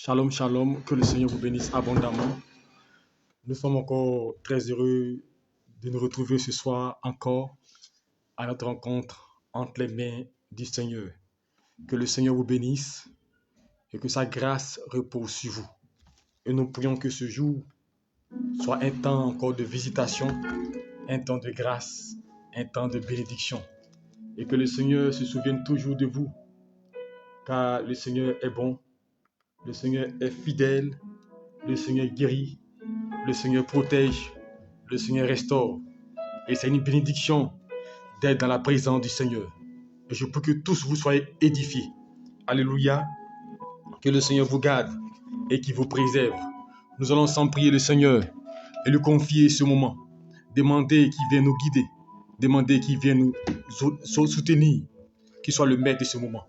Shalom, shalom, que le Seigneur vous bénisse abondamment. Nous sommes encore très heureux de nous retrouver ce soir encore à notre rencontre entre les mains du Seigneur. Que le Seigneur vous bénisse et que sa grâce repose sur vous. Et nous prions que ce jour soit un temps encore de visitation, un temps de grâce, un temps de bénédiction. Et que le Seigneur se souvienne toujours de vous, car le Seigneur est bon, le Seigneur est fidèle, le Seigneur guérit, le Seigneur protège, le Seigneur restaure. Et c'est une bénédiction d'être dans la présence du Seigneur. Et je prie que tous vous soyez édifiés. Alléluia. Que le Seigneur vous garde et qu'il vous préserve. Nous allons ensemble prier le Seigneur et lui confier ce moment. Demander qu'il vienne nous guider. Demander qu'il vienne nous soutenir. Qu'il soit le maître de ce moment.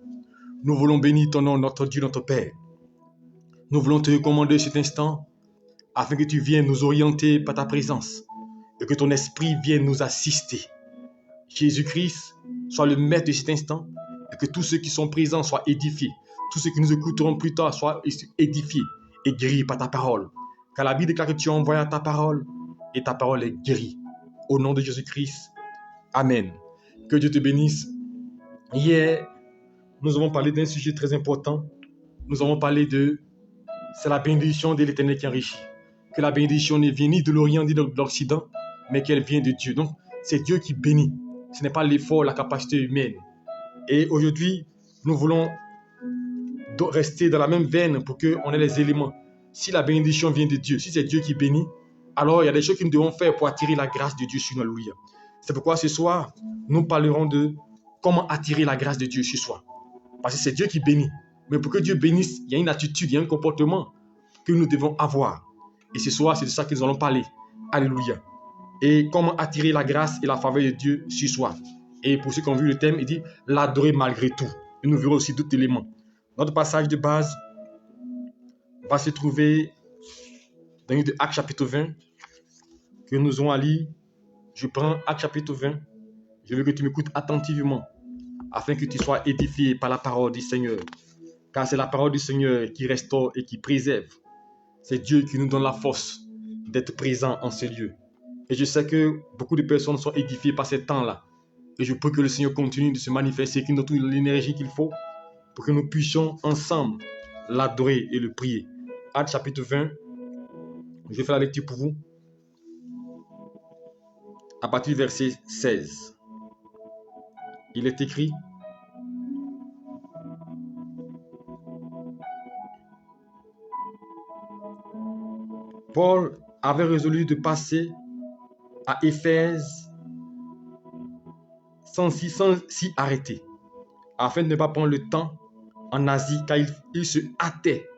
Nous voulons bénir ton nom, notre Dieu, notre Père. Nous voulons te recommander cet instant afin que tu viennes nous orienter par ta présence et que ton esprit vienne nous assister. Jésus-Christ soit le maître de cet instant et que tous ceux qui sont présents soient édifiés. Tous ceux qui nous écouteront plus tard soient édifiés et guéris par ta parole. Car la Bible déclare que tu as envoyé ta parole et ta parole est guérie. Au nom de Jésus-Christ, Amen. Que Dieu te bénisse. Hier, nous avons parlé d'un sujet très important. Nous avons parlé c'est la bénédiction de l'Éternel qui enrichit. Que la bénédiction ne vient ni de l'Orient ni de l'Occident, mais qu'elle vient de Dieu. Donc, c'est Dieu qui bénit. Ce n'est pas l'effort, la capacité humaine. Et aujourd'hui, nous voulons rester dans la même veine pour qu'on ait les éléments. Si la bénédiction vient de Dieu, si c'est Dieu qui bénit, alors il y a des choses que nous devons faire pour attirer la grâce de Dieu sur nous. Alléluia. C'est pourquoi ce soir, nous parlerons de comment attirer la grâce de Dieu sur soi. Parce que c'est Dieu qui bénit. Mais pour que Dieu bénisse, il y a une attitude, il y a un comportement que nous devons avoir. Et ce soir, c'est de ça que nous allons parler. Alléluia. Et comment attirer la grâce et la faveur de Dieu sur soi. Et pour ceux qui ont vu le thème, il dit l'adorer malgré tout. Et nous verrons aussi d'autres éléments. Notre passage de base va se trouver dans le livre de Actes chapitre 20 que nous allons à lire. Je prends Actes chapitre 20. Je veux que tu m'écoutes attentivement afin que tu sois édifié par la parole du Seigneur. Car c'est la parole du Seigneur qui restaure et qui préserve. C'est Dieu qui nous donne la force d'être présent en ce lieu. Et je sais que beaucoup de personnes sont édifiées par ces temps-là. Et je prie que le Seigneur continue de se manifester, qu'il nous donne l'énergie qu'il faut pour que nous puissions ensemble l'adorer et le prier. Actes chapitre 20, je vais faire la lecture pour vous. À partir du verset 16. Il est écrit: Paul avait résolu de passer à Éphèse sans s'y arrêter, afin de ne pas prendre le temps en Asie, car il se hâtait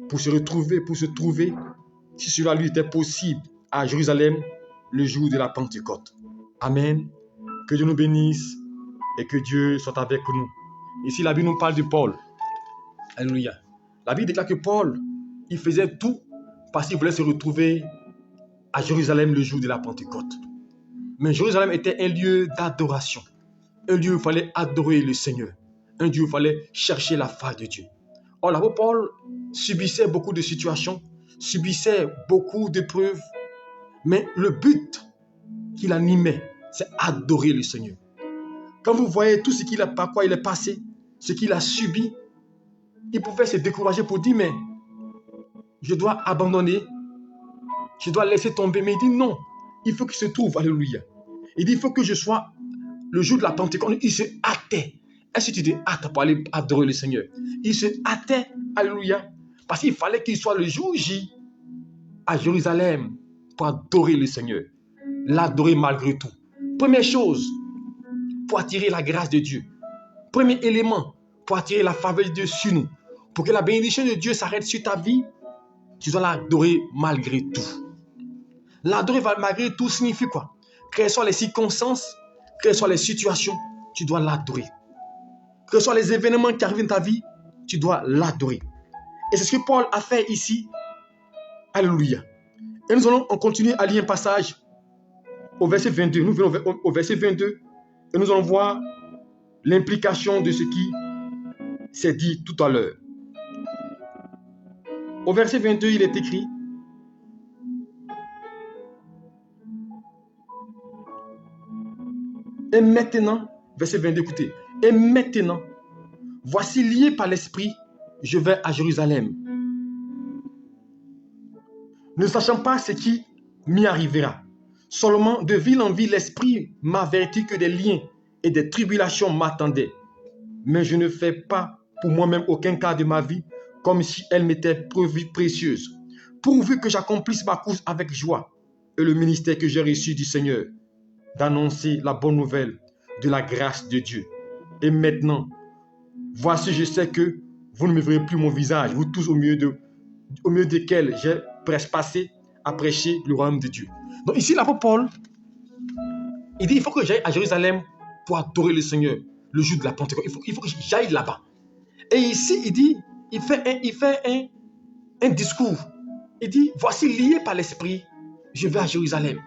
pour se trouver, si cela lui était possible, à Jérusalem le jour de la Pentecôte. Amen. Que Dieu nous bénisse et que Dieu soit avec nous. Ici, la Bible nous parle de Paul. Alléluia. La Bible déclare que Paul, il faisait tout parce qu'il voulait se retrouver à Jérusalem le jour de la Pentecôte. Mais Jérusalem était un lieu d'adoration. Un lieu où il fallait adorer le Seigneur. Un lieu où il fallait chercher la face de Dieu. Or, l'apôtre Paul subissait beaucoup de situations, subissait beaucoup d'épreuves, mais le but qui l'animait, c'est adorer le Seigneur. Quand vous voyez tout ce par quoi il est passé, ce qu'il a subi, il pouvait se décourager pour dire, mais je dois abandonner, je dois laisser tomber. Mais il dit non, il faut qu'il se trouve, alléluia. Il dit, il faut que je sois le jour de la Pentecôte. Il se hâtait. Est-ce que tu te hâtes pour aller adorer le Seigneur? Il se hâtait, alléluia, parce qu'il fallait qu'il soit le jour J à Jérusalem pour adorer le Seigneur. L'adorer malgré tout. Première chose, pour attirer la grâce de Dieu. Premier élément, pour attirer la faveur de Dieu sur nous. Pour que la bénédiction de Dieu s'arrête sur ta vie, tu dois l'adorer malgré tout. L'adorer malgré tout signifie quoi? Quelles soient les circonstances, quelles soient les situations, tu dois l'adorer. Quels soient les événements qui arrivent dans ta vie, tu dois l'adorer. Et c'est ce que Paul a fait ici. Alléluia. Et nous allons continuer à lire un passage au verset 22. Nous venons au verset 22 et nous allons voir l'implication de ce qui s'est dit tout à l'heure. Au verset 22, il est écrit, et maintenant, verset 22, écoutez, et maintenant, voici lié par l'Esprit, je vais à Jérusalem, ne sachant pas ce qui m'y arrivera. Seulement, de ville en ville, l'Esprit m'avertit que des liens et des tribulations m'attendaient. Mais je ne fais pas pour moi-même aucun cas de ma vie comme si elle m'était précieuse, pourvu que j'accomplisse ma course avec joie et le ministère que j'ai reçu du Seigneur, d'annoncer la bonne nouvelle de la grâce de Dieu. Et maintenant, voici, je sais que vous ne me verrez plus mon visage, vous tous au milieu desquels j'ai presque passé à prêcher le royaume de Dieu. Donc ici, l'apôtre Paul, il dit, il faut que j'aille à Jérusalem pour adorer le Seigneur le jour de la Pentecôte. Il faut que j'aille là-bas. Et ici, il dit, il fait un discours. Il dit, voici lié par l'Esprit, je vais à Jérusalem.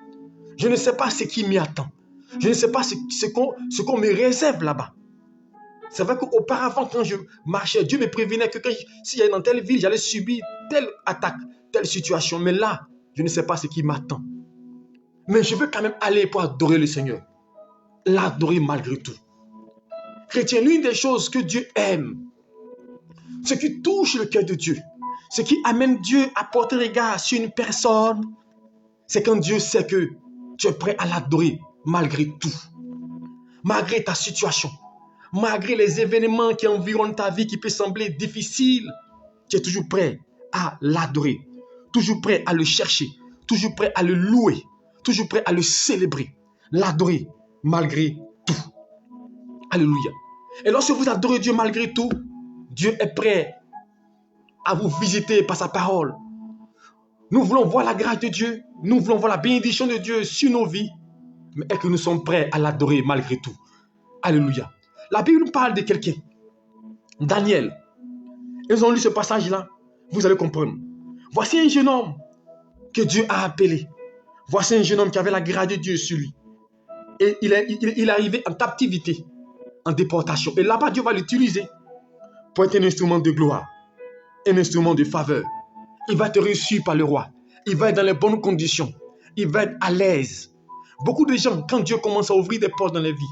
Je ne sais pas ce qui m'y attend. Je ne sais pas ce qu'on me réserve là-bas. C'est vrai qu'auparavant, quand je marchais, Dieu me prévenait que si j'allais dans telle ville, j'allais subir telle attaque, telle situation. Mais là, je ne sais pas ce qui m'attend. Mais je veux quand même aller pour adorer le Seigneur. L'adorer malgré tout. Chrétien, l'une des choses que Dieu aime, ce qui touche le cœur de Dieu, ce qui amène Dieu à porter regard sur une personne, c'est quand Dieu sait que tu es prêt à l'adorer malgré tout. Malgré ta situation, malgré les événements qui environnent ta vie qui peuvent sembler difficiles, tu es toujours prêt à l'adorer, toujours prêt à le chercher, toujours prêt à le louer, toujours prêt à le célébrer, l'adorer malgré tout. Alléluia. Et lorsque vous adorez Dieu malgré tout, Dieu est prêt à vous visiter par sa parole. Nous voulons voir la grâce de Dieu, nous voulons voir la bénédiction de Dieu sur nos vies, mais est-ce que nous sommes prêts à l'adorer malgré tout? Alléluia. La Bible nous parle de quelqu'un, Daniel. Ils ont lu ce passage-là, vous allez comprendre. Voici un jeune homme que Dieu a appelé. Voici un jeune homme qui avait la grâce de Dieu sur lui. Et il est arrivé en captivité, en déportation. Et là-bas, Dieu va l'utiliser pour être un instrument de gloire, un instrument de faveur. Il va être reçu par le roi. Il va être dans les bonnes conditions. Il va être à l'aise. Beaucoup de gens, quand Dieu commence à ouvrir des portes dans les vies,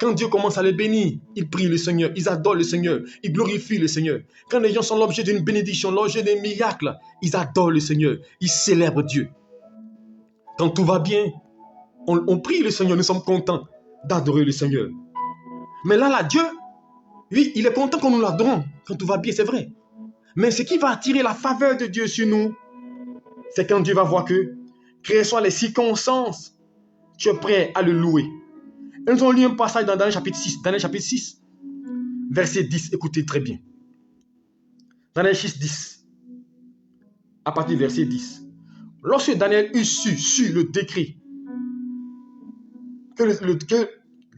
quand Dieu commence à les bénir, ils prient le Seigneur, ils adorent le Seigneur, ils glorifient le Seigneur. Quand les gens sont l'objet d'une bénédiction, l'objet d'un miracle, ils adorent le Seigneur, ils célèbrent Dieu. Quand tout va bien, on prie le Seigneur, nous sommes contents d'adorer le Seigneur. Mais là, Dieu, oui, il est content qu'on nous l'adore quand tout va bien, c'est vrai. Mais ce qui va attirer la faveur de Dieu sur nous, c'est quand Dieu va voir que, quelles soient les circonstances, tu es prêt à le louer. Et nous avons lu un passage dans Daniel chapitre 6. Daniel chapitre 6, verset 10. Écoutez très bien. Daniel 6, 10. À partir du verset 10. Lorsque Daniel eut su le décret,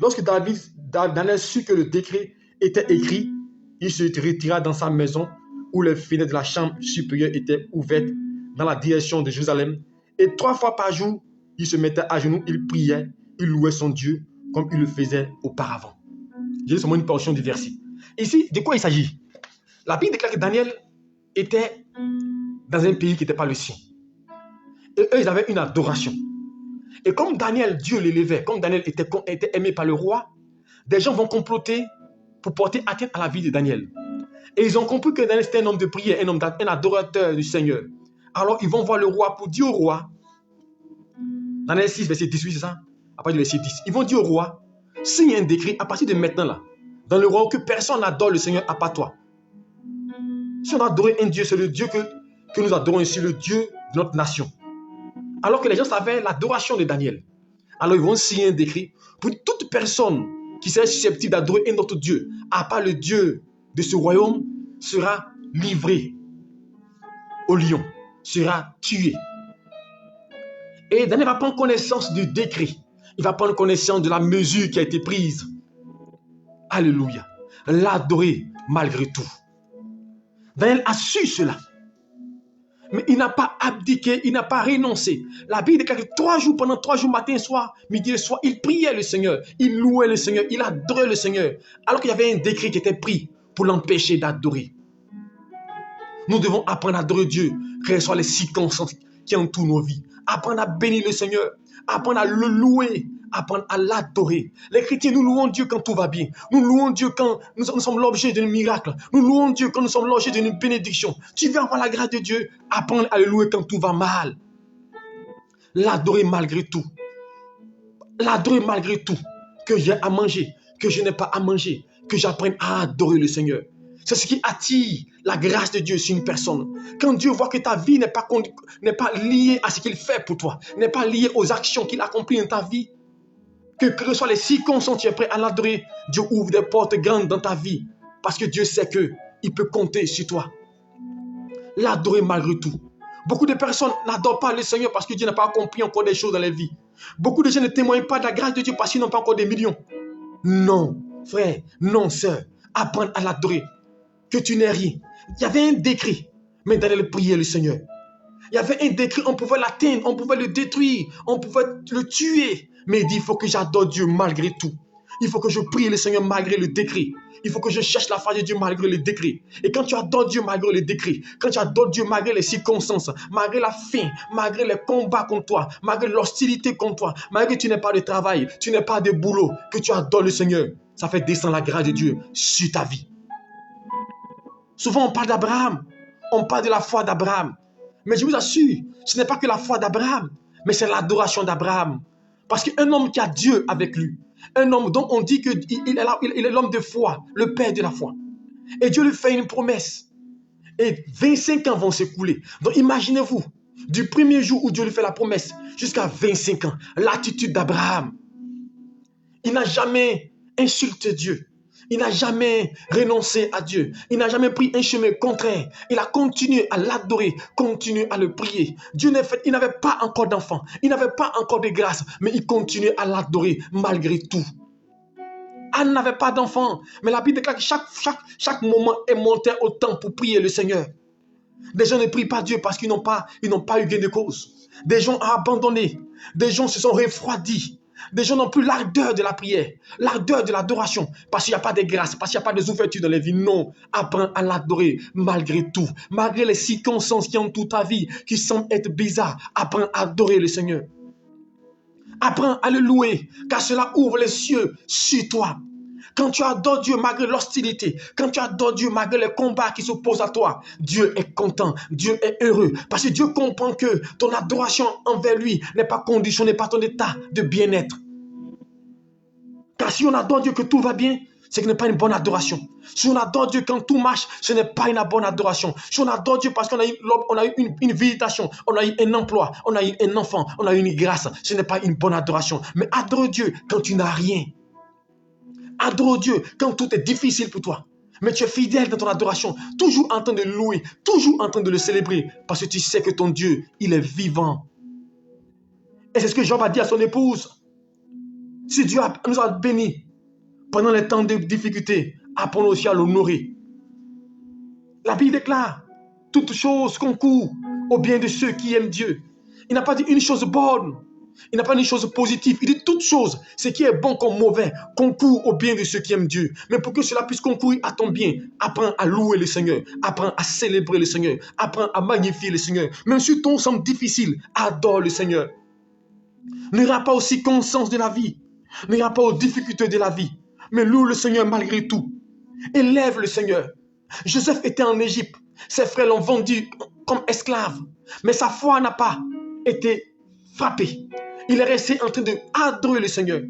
lorsque Daniel sut que le décret était écrit, il se retira dans sa maison où les fenêtres de la chambre supérieure étaient ouvertes dans la direction de Jérusalem. Et 3 fois par jour, il se mettait à genoux, il priait, il louait son Dieu comme il le faisait auparavant. J'ai seulement une portion du verset. Ici, de quoi il s'agit? La Bible déclare que Daniel était dans un pays qui n'était pas le sien. Et eux, ils avaient une adoration. Et comme Daniel, Dieu l'élevait, comme Daniel était aimé par le roi, des gens vont comploter pour porter atteinte à la vie de Daniel. Et ils ont compris que Daniel était un homme de prière, un adorateur du Seigneur. Alors ils vont voir le roi pour dire au roi, Daniel 6, verset 18, c'est ça? À partir du verset 10. Ils vont dire au roi, signe un décret à partir de maintenant là, dans le royaume que personne n'adore le Seigneur à part toi. Si on adore un Dieu, c'est le Dieu que nous adorons ici, le Dieu de notre nation. Alors que les gens savaient l'adoration de Daniel. Alors ils vont signer un décret pour toute personne qui serait susceptible d'adorer un autre Dieu, à part le Dieu de ce royaume, sera livré au lion, sera tué. Et Daniel va prendre connaissance du décret. Il va prendre connaissance de la mesure qui a été prise. Alléluia. L'adorer malgré tout. Daniel a su cela. Mais il n'a pas abdiqué, il n'a pas renoncé. La Bible déclare que pendant 3 jours, matin, soir, midi et soir, il priait le Seigneur, il louait le Seigneur, il adorait le Seigneur. Alors qu'il y avait un décret qui était pris pour l'empêcher d'adorer. Nous devons apprendre à adorer Dieu, quelles soient les circonstances qui entourent nos vies. Apprendre à bénir le Seigneur, apprendre à le louer, apprendre à l'adorer. Les chrétiens, nous louons Dieu quand tout va bien. Nous louons Dieu quand nous sommes l'objet d'un miracle. Nous louons Dieu quand nous sommes l'objet d'une bénédiction. Tu veux avoir la grâce de Dieu, apprendre à le louer quand tout va mal. L'adorer malgré tout. L'adorer malgré tout. Que j'ai à manger, que je n'ai pas à manger, que j'apprenne à adorer le Seigneur. C'est ce qui attire la grâce de Dieu sur une personne. Quand Dieu voit que ta vie n'est pas liée à ce qu'il fait pour toi, n'est pas liée aux actions qu'il accomplit dans ta vie, quelles que soient les circonstances, tu es prêt à l'adorer, Dieu ouvre des portes grandes dans ta vie parce que Dieu sait qu'il peut compter sur toi. L'adorer malgré tout. Beaucoup de personnes n'adorent pas le Seigneur parce que Dieu n'a pas accompli encore des choses dans leur vie. Beaucoup de gens ne témoignent pas de la grâce de Dieu parce qu'ils n'ont pas encore des millions. Non, frère, non, sœur, apprendre à l'adorer. Que tu n'es rien. Il y avait un décret, mais d'aller le prier le Seigneur. Il y avait un décret, on pouvait l'atteindre, on pouvait le détruire, on pouvait le tuer. Mais il dit, il faut que j'adore Dieu malgré tout. Il faut que je prie le Seigneur malgré le décret. Il faut que je cherche la face de Dieu malgré le décret. Et quand tu adores Dieu malgré le décret, quand tu adores Dieu malgré les circonstances, malgré la faim, malgré les combats contre toi, malgré l'hostilité contre toi, malgré que tu n'aies pas de travail, tu n'aies pas de boulot, que tu adores le Seigneur, ça fait descendre la grâce de Dieu sur ta vie. Souvent on parle d'Abraham, on parle de la foi d'Abraham. Mais je vous assure, ce n'est pas que la foi d'Abraham, mais c'est l'adoration d'Abraham. Parce qu'un homme qui a Dieu avec lui, un homme dont on dit qu'il est l'homme de foi, le père de la foi. Et Dieu lui fait une promesse. Et 25 ans vont s'écouler. Donc imaginez-vous, du premier jour où Dieu lui fait la promesse, jusqu'à 25 ans, l'attitude d'Abraham. Il n'a jamais insulté Dieu. Il n'a jamais renoncé à Dieu. Il n'a jamais pris un chemin contraire. Il a continué à l'adorer, continué à le prier. Il n'avait pas encore d'enfant. Il n'avait pas encore de grâce, mais il continuait à l'adorer malgré tout. Anne n'avait pas d'enfant, mais la Bible déclare que chaque moment est monté au temps pour prier le Seigneur. Des gens ne prient pas Dieu parce qu'ils n'ont pas eu gain de cause. Des gens ont abandonné. Des gens se sont refroidis. Des gens n'ont plus l'ardeur de la prière, l'ardeur de l'adoration, parce qu'il n'y a pas de grâce, parce qu'il n'y a pas des ouvertures dans les vies. Non, apprends à l'adorer malgré tout, malgré les circonstances qui entourent ta vie, qui semblent être bizarres. Apprends à adorer le Seigneur. Apprends à le louer, car cela ouvre les cieux sur toi. Quand tu adores Dieu malgré l'hostilité, quand tu adores Dieu malgré les combats qui s'opposent à toi, Dieu est content, Dieu est heureux. Parce que Dieu comprend que ton adoration envers lui n'est pas conditionnée par ton état de bien-être. Car si on adore Dieu que tout va bien, c'est que ce n'est pas une bonne adoration. Si on adore Dieu quand tout marche, ce n'est pas une bonne adoration. Si on adore Dieu parce qu'on a eu une visitation, on a eu un emploi, on a eu un enfant, on a eu une grâce, ce n'est pas une bonne adoration. Mais adore Dieu quand tu n'as rien. Adore Dieu quand tout est difficile pour toi. Mais tu es fidèle dans ton adoration, toujours en train de louer, toujours en train de le célébrer, parce que tu sais que ton Dieu, il est vivant. Et c'est ce que Job a dit à son épouse. Si Dieu nous a bénis pendant les temps de difficulté, apprenons aussi à l'honorer. La Bible déclare, toute chose concourt au bien de ceux qui aiment Dieu. Il n'a pas dit une chose bonne. Il n'a pas dit une chose positive. Il dit toute chose, ce qui est bon comme mauvais, concourt au bien de ceux qui aiment Dieu. Mais pour que cela puisse concourir à ton bien, apprends à louer le Seigneur. Apprends à célébrer le Seigneur. Apprends à magnifier le Seigneur. Même si tout semble difficile, adore le Seigneur. N'ira pas aux circonstances de la vie. N'ira pas aux difficultés de la vie. Mais loue le Seigneur malgré tout. Élève le Seigneur. Joseph était en Égypte. Ses frères l'ont vendu comme esclave. Mais sa foi n'a pas été frappée. Il est resté en train d'adorer le Seigneur.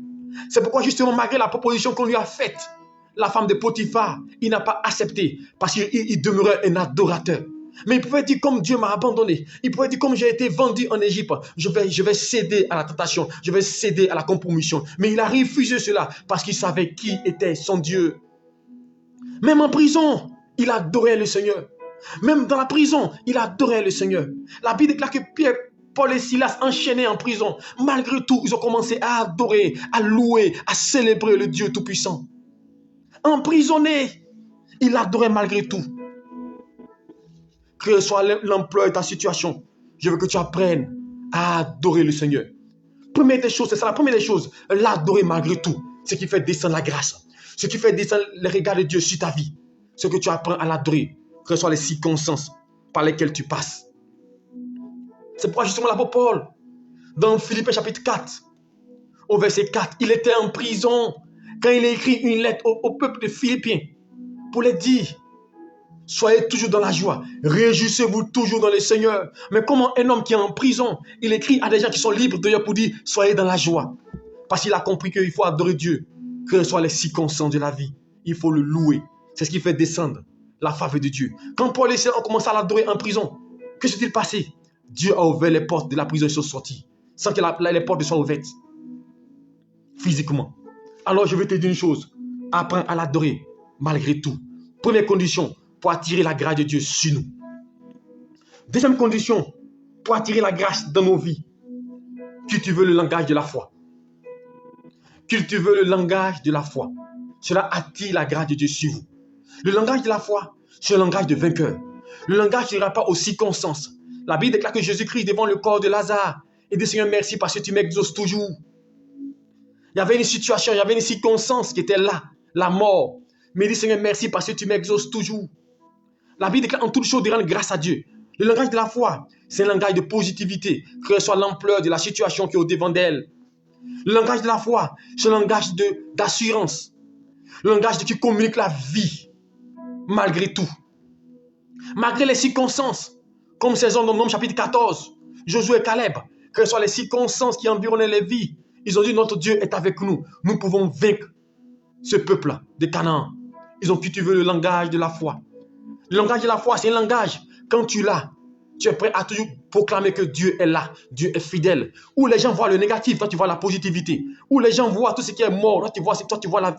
C'est pourquoi justement, malgré la proposition qu'on lui a faite, la femme de Potiphar, il n'a pas accepté parce qu'il demeurait un adorateur. Mais il pouvait dire comme Dieu m'a abandonné. Il pouvait dire comme j'ai été vendu en Égypte, je vais céder à la tentation, je vais céder à la compromission. Mais il a refusé cela parce qu'il savait qui était son Dieu. Même en prison, il adorait le Seigneur. Même dans la prison, il adorait le Seigneur. La Bible déclare que Pierre, Paul et Silas enchaînés en prison. Malgré tout, ils ont commencé à adorer, à louer, à célébrer le Dieu Tout-Puissant. Emprisonné, il adorait malgré tout. Que soit l'emploi de ta situation, je veux que tu apprennes à adorer le Seigneur. Première des choses, c'est ça la première des choses, l'adorer malgré tout. Ce qui fait descendre la grâce. Ce qui fait descendre le regard de Dieu sur ta vie. Ce que tu apprends à l'adorer, que ce soit les circonstances par lesquels tu passes. C'est pourquoi justement l'apôtre Paul, dans Philippiens chapitre 4, au verset 4, il était en prison quand il a écrit une lettre au peuple de Philippiens pour les dire: soyez toujours dans la joie, réjouissez-vous toujours dans le Seigneur. Mais comment un homme qui est en prison, il écrit à des gens qui sont libres d'ailleurs pour dire: soyez dans la joie. Parce qu'il a compris qu'il faut adorer Dieu, quelles que soient les circonstances de la vie. Il faut le louer. C'est ce qui fait descendre la faveur de Dieu. Quand Paul et Silas ont commencé à l'adorer en prison, que s'est-il passé? Dieu a ouvert les portes de la prison et ils sont sortis, sans que les portes soient ouvertes physiquement. Alors je vais te dire une chose: apprends à l'adorer malgré tout. Première condition, pour attirer la grâce de Dieu sur nous. Deuxième condition, pour attirer la grâce dans nos vies, cultiver le langage de la foi. Cultiver le langage de la foi. Cela attire la grâce de Dieu sur vous. Le langage de la foi, c'est le langage de vainqueur. Le langage qui ne pas aux circonstances. La Bible déclare que Jésus-Christ devant le corps de Lazare et dit: Seigneur, merci parce que tu m'exauces toujours. Il y avait une situation, il y avait une circonstance qui était là, la mort. Mais il dit: Seigneur, merci parce que tu m'exauces toujours. La Bible déclare en toute chose de rendre grâce à Dieu. Le langage de la foi, c'est un langage de positivité, quelle soit l'ampleur de la situation qui est au devant d'elle. Le langage de la foi, c'est un langage d'assurance. Le langage qui communique la vie, malgré tout. Malgré les circonstances, comme ces hommes dans Nombre chapitre 14, Josué et Caleb, quelles soient les circonstances qui environnaient les vies, ils ont dit: notre Dieu est avec nous. Nous pouvons vaincre ce peuple de Canaan. Ils ont cultivé le langage de la foi. Le langage de la foi, c'est un langage, quand tu l'as, tu es prêt à toujours proclamer que Dieu est là, Dieu est fidèle. Où les gens voient le négatif, toi tu vois la positivité. Où les gens voient tout ce qui est mort, toi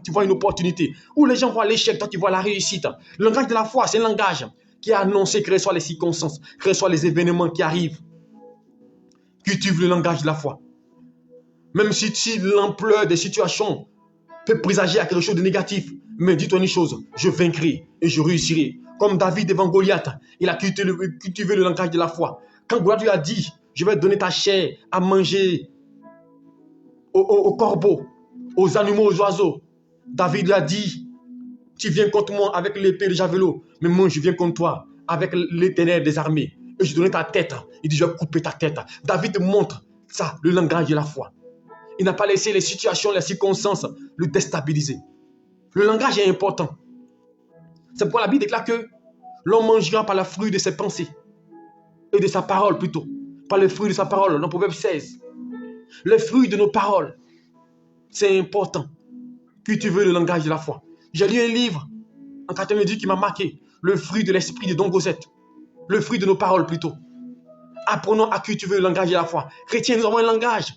tu vois une opportunité. Où les gens voient l'échec, toi tu vois la réussite. Le langage de la foi, c'est un langage qui a annoncé quelles soient les circonstances, quels soient les événements qui arrivent. Cultive le langage de la foi. Même si l'ampleur des situations peut présager à quelque chose de négatif, mais dis-toi une chose: je vaincrai et je réussirai. Comme David devant Goliath, il a cultivé le langage de la foi. Quand Goliath lui a dit: je vais donner ta chair à manger aux corbeaux, aux animaux, aux oiseaux, David lui a dit: tu viens contre moi avec l'épée de javelot, mais moi je viens contre toi avec l'Éternel des armées. Et je donne ta tête. Il dit: je vais couper ta tête. David montre ça, le langage de la foi. Il n'a pas laissé les situations, les circonstances le déstabiliser. Le langage est important. C'est pourquoi la Bible déclare que l'homme mangera par le fruit de ses pensées et de sa parole plutôt. Par le fruit de sa parole, dans Proverbe 16. Le fruit de nos paroles, c'est important. Cultiver le langage de la foi. J'ai lu un livre en 90 qui m'a marqué. Le fruit de l'esprit de Don Gossette. Le fruit de nos paroles plutôt. Apprenons à cultiver le langage de la foi. Chrétiens, nous avons un langage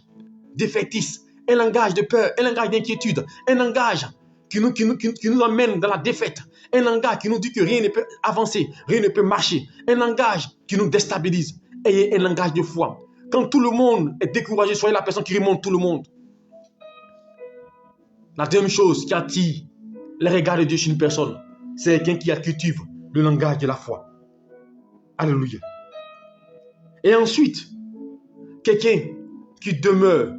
défaitiste, un langage de peur, un langage d'inquiétude, un langage qui nous emmène dans la défaite, un langage qui nous dit que rien ne peut avancer, rien ne peut marcher, un langage qui nous déstabilise. Ayez un langage de foi. Quand tout le monde est découragé, soyez la personne qui remonte tout le monde. La deuxième chose qui attire le regard de Dieu chez une personne, c'est quelqu'un qui cultive le langage de la foi. Alléluia. Et ensuite, quelqu'un qui demeure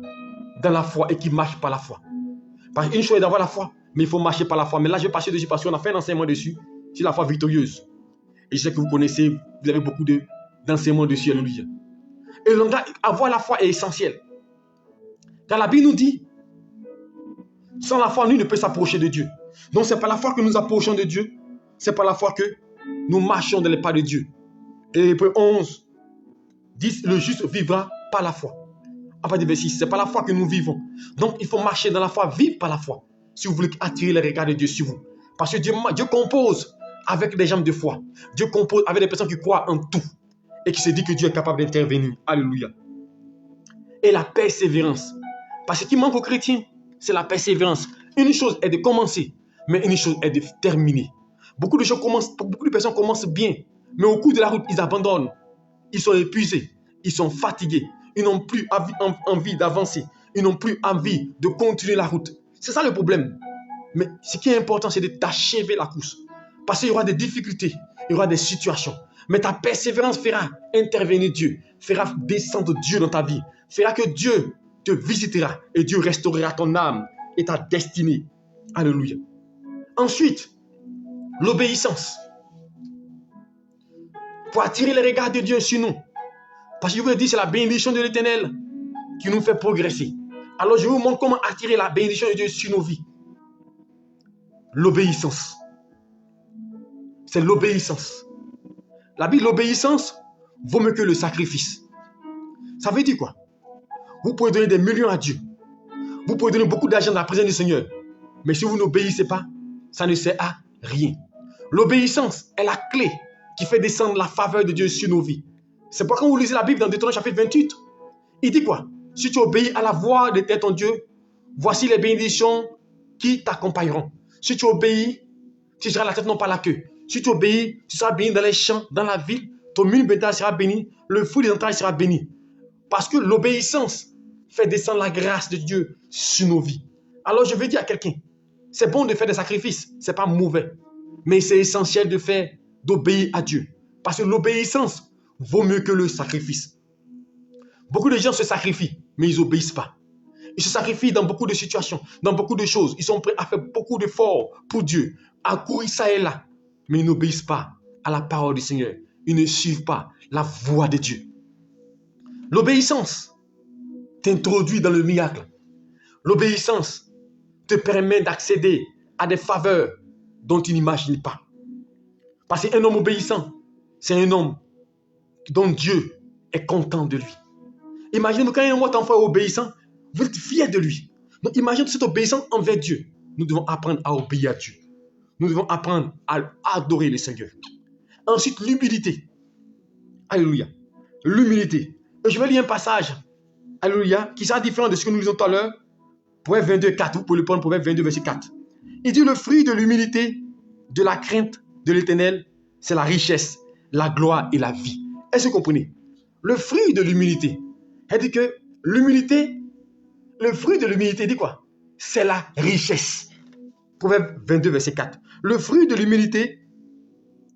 dans la foi et qui marche par la foi. Parce qu'une chose est d'avoir la foi, mais il faut marcher par la foi. Mais là, je vais passer dessus parce qu'on a fait un enseignement dessus, sur la foi victorieuse. Et je sais que vous connaissez, vous avez beaucoup d'enseignements dessus. Alléluia. Et le langage, avoir la foi est essentiel. Car la Bible nous dit, sans la foi, nul ne peut s'approcher de Dieu. Donc, ce n'est pas la foi que nous approchons de Dieu, c'est par la foi que nous marchons dans les pas de Dieu. Et Hébreux 11 dit, le juste vivra par la foi. À partir du verset 6, ce n'est pas la foi que nous vivons. Donc, il faut marcher dans la foi, vivre par la foi. Si vous voulez attirer le regard de Dieu sur vous. Parce que Dieu compose avec des gens de foi. Dieu compose avec des personnes qui croient en tout. Et qui se disent que Dieu est capable d'intervenir. Alléluia. Et la persévérance. Parce que ce qui manque aux chrétiens, c'est la persévérance. Une chose est de commencer, mais une chose est de terminer. Beaucoup de personnes commencent bien, mais au cours de la route, ils abandonnent. Ils sont épuisés, ils sont fatigués. Ils n'ont plus envie d'avancer. Ils n'ont plus envie de continuer la route. C'est ça le problème. Mais ce qui est important, c'est d'achever la course. Parce qu'il y aura des difficultés, il y aura des situations. Mais ta persévérance fera intervenir Dieu, fera descendre Dieu dans ta vie, fera que Dieu te visitera et Dieu restaurera ton âme et ta destinée. Alléluia. Ensuite, l'obéissance. pour attirer les regards de Dieu sur nous. Parce que je vous dis, c'est la bénédiction de l'Éternel qui nous fait progresser. Alors je vous montre comment attirer la bénédiction de Dieu sur nos vies. L'obéissance. C'est l'obéissance. La Bible, l'obéissance vaut mieux que le sacrifice. Ça veut dire quoi? Vous pouvez donner des millions à Dieu. Vous pouvez donner beaucoup d'argent dans la présence du Seigneur. Mais si vous n'obéissez pas, ça ne sert à rien. L'obéissance est la clé qui fait descendre la faveur de Dieu sur nos vies. C'est pourquoi quand vous lisez la Bible dans Deutéronome chapitre 28, il dit quoi? Si tu obéis à la voix de ton Dieu, voici les bénédictions qui t'accompagneront. Si tu obéis, tu seras la tête, non pas la queue. Si tu obéis, tu seras béni dans les champs, dans la ville. Ton mille bétail sera béni, le fruit des entrailles sera béni. Parce que l'obéissance fait descendre la grâce de Dieu sur nos vies. Alors je veux dire à quelqu'un, c'est bon de faire des sacrifices, ce n'est pas mauvais. Mais c'est essentiel d'obéir à Dieu. Parce que l'obéissance vaut mieux que le sacrifice. Beaucoup de gens se sacrifient, mais ils n'obéissent pas. Ils se sacrifient dans beaucoup de situations, dans beaucoup de choses. Ils sont prêts à faire beaucoup d'efforts pour Dieu, à courir ça et là. Mais ils n'obéissent pas à la parole du Seigneur. Ils ne suivent pas la voix de Dieu. L'obéissance t'introduit dans le miracle. L'obéissance te permet d'accéder à des faveurs dont tu n'imagines pas. Parce qu'un homme obéissant, c'est un homme dont Dieu est content de lui. Imaginez-vous quand un autre enfant est obéissant, vous êtes fiers de lui. Donc imaginez cette obéissance envers Dieu. Nous devons apprendre à obéir à Dieu. Nous devons apprendre à adorer le Seigneur. Ensuite, l'humilité. Alléluia. L'humilité. Et je vais lire un passage, alléluia, qui sera différent de ce que nous lisons tout à l'heure. Proverbe 22, 4, vous pouvez le prendre, Proverbe 22, verset 4. Il dit, le fruit de l'humilité, de la crainte de l'Éternel, c'est la richesse, la gloire et la vie. Est-ce que vous comprenez? Le fruit de l'humilité. Elle dit que l'humilité, le fruit de l'humilité, dit quoi? C'est la richesse. Proverbe 22, verset 4. Le fruit de l'humilité,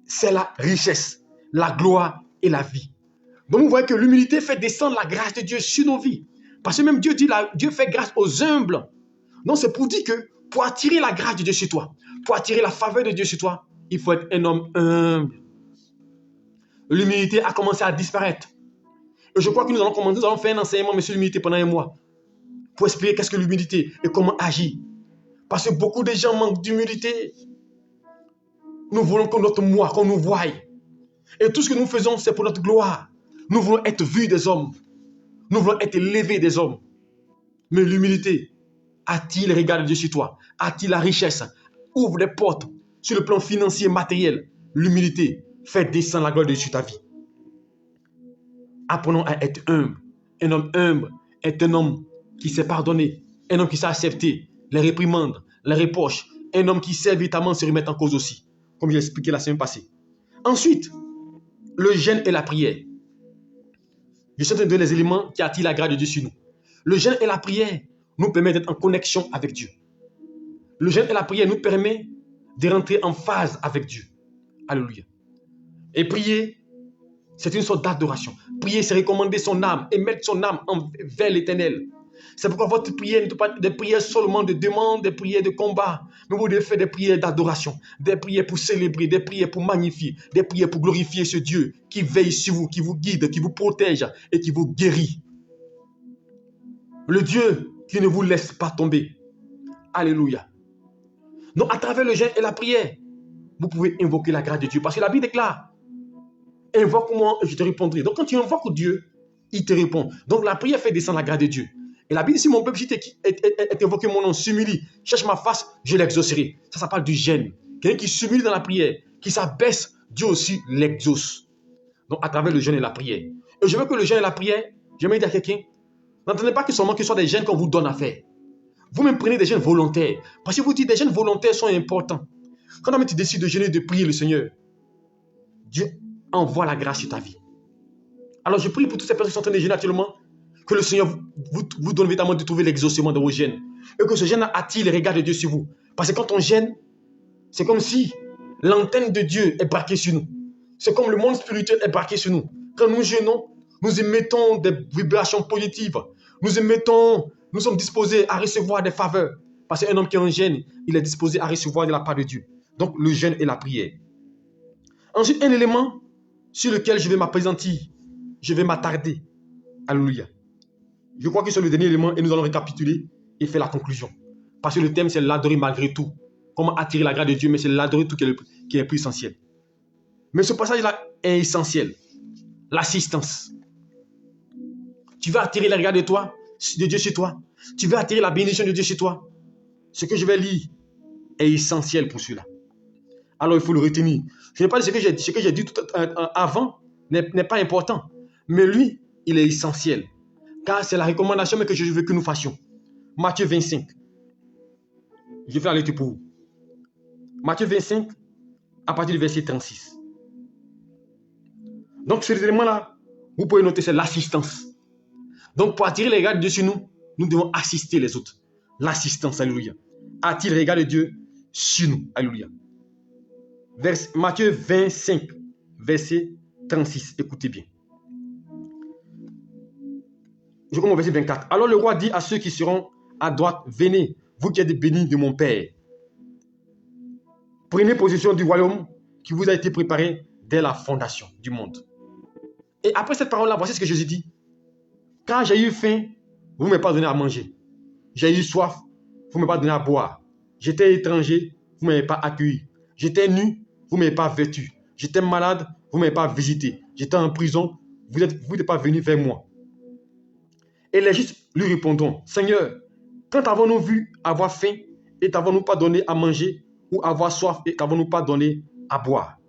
c'est la richesse, la gloire et la vie. Donc vous voyez que l'humilité fait descendre la grâce de Dieu sur nos vies. Parce que même Dieu dit, Dieu fait grâce aux humbles. Donc c'est pour dire que pour attirer la grâce de Dieu sur toi, pour attirer la faveur de Dieu sur toi, il faut être un homme humble. L'humilité a commencé à disparaître. Et je crois que nous allons faire un enseignement sur l'humilité pendant un mois. Pour expliquer qu'est-ce que l'humilité et comment agir. Parce que beaucoup de gens manquent d'humilité. Nous voulons que notre moi, qu'on nous voie. Et tout ce que nous faisons, c'est pour notre gloire. Nous voulons être vus des hommes. Nous voulons être élevés des hommes. Mais l'humilité attire le regard de Dieu sur toi, attire la richesse, ouvre des portes sur le plan financier, matériel. L'humilité fait descendre la gloire de Dieu sur ta vie. Apprenons à être humble. Un homme humble est un homme qui sait pardonner, un homme qui sait accepter les réprimandes, les reproches, un homme qui sait véritablement se remettre en cause aussi, comme je l'ai expliqué la semaine passée. Ensuite, le jeûne et la prière. Je suis en train de donner les éléments qui attirent la grâce de Dieu sur nous. Le jeûne et la prière nous permettent d'être en connexion avec Dieu. Le jeûne et la prière nous permettent de rentrer en phase avec Dieu. Alléluia. Et prier, c'est une sorte d'adoration. Prier, c'est recommander son âme et mettre son âme vers l'Éternel. C'est pourquoi votre prière ne doit pas être des prières seulement de demande, des prières de combat, mais vous devez faire des prières d'adoration, des prières pour célébrer, des prières pour magnifier, des prières pour glorifier ce Dieu qui veille sur vous, qui vous guide, qui vous protège et qui vous guérit. Le Dieu qui ne vous laisse pas tomber. Alléluia. Donc à travers le jeûne et la prière, vous pouvez invoquer la grâce de Dieu. Parce que la Bible déclare, invoque-moi et je te répondrai. Donc quand tu invoques Dieu, il te répond. Donc la prière fait descendre la grâce de Dieu. Et la Bible dit, si mon peuple est invoqué mon nom, s'humilie, cherche ma face, je l'exaucerai. Ça parle du jeûne. Quelqu'un qui s'humilie dans la prière, qui s'abaisse, Dieu aussi l'exauce. Donc à travers le jeûne et la prière. Et je veux que le jeûne et la prière, j'aimerais dire à quelqu'un, n'entendez pas que seulement que ce soit des jeûnes qu'on vous donne à faire. Vous-même prenez des jeûnes volontaires. Parce que vous dites, des jeûnes volontaires sont importants. Quand tu décides de jeûner, de prier le Seigneur, Dieu envoie la grâce sur ta vie. Alors je prie pour toutes ces personnes qui sont en train de jeûner actuellement, que le Seigneur vous donne véritablement de trouver l'exaucement de vos gènes. Et que ce gène attire les regards de Dieu sur vous. Parce que quand on gêne, c'est comme si l'antenne de Dieu est braquée sur nous. C'est comme le monde spirituel est braqué sur nous. Quand nous gênons, nous émettons des vibrations positives. Nous sommes disposés à recevoir des faveurs. Parce qu'un homme qui est en gêne, il est disposé à recevoir de la part de Dieu. Donc le jeûne et la prière. Ensuite, un élément sur lequel je vais m'appesantir, je vais m'attarder. Alléluia. Je crois que c'est le dernier élément et nous allons récapituler et faire la conclusion. Parce que le thème, c'est l'adorer malgré tout. Comment attirer la grâce de Dieu, mais c'est l'adorer tout qui est le plus essentiel. Mais ce passage-là est essentiel. L'assistance. Tu veux attirer la grâce de Dieu chez toi. Tu veux attirer la bénédiction de Dieu chez toi. Ce que je vais lire est essentiel pour cela. Alors, il faut le retenir. Je n'ai pas dit ce que j'ai dit tout avant n'est pas important. Mais lui, il est essentiel. Car c'est la recommandation que je veux que nous fassions. Matthieu 25. Je vais la lecture pour vous. Matthieu 25, à partir du verset 36. Donc, ces éléments-là, vous pouvez noter, c'est l'assistance. Donc, pour attirer les regards de Dieu sur nous, nous devons assister les autres. L'assistance, alléluia. Attire les regards de Dieu sur nous, alléluia. Matthieu 25, verset 36. Écoutez bien. Je commence au verset 24. Alors le roi dit à ceux qui seront à droite, venez, vous qui êtes bénis de mon Père. Prenez possession du royaume qui vous a été préparé dès la fondation du monde. Et après cette parole-là, voici ce que Jésus dit. Quand j'ai eu faim, vous ne m'avez pas donné à manger. J'ai eu soif, vous ne m'avez pas donné à boire. J'étais étranger, vous ne m'avez pas accueilli. J'étais nu, vous ne m'avez pas vêtu. J'étais malade, vous ne m'avez pas visité. J'étais en prison, vous n'êtes pas venu vers moi. Et les justes lui répondront, Seigneur, quand avons-nous vu avoir faim et t'avons-nous pas donné à manger, ou avoir soif et t'avons-nous pas donné à boire?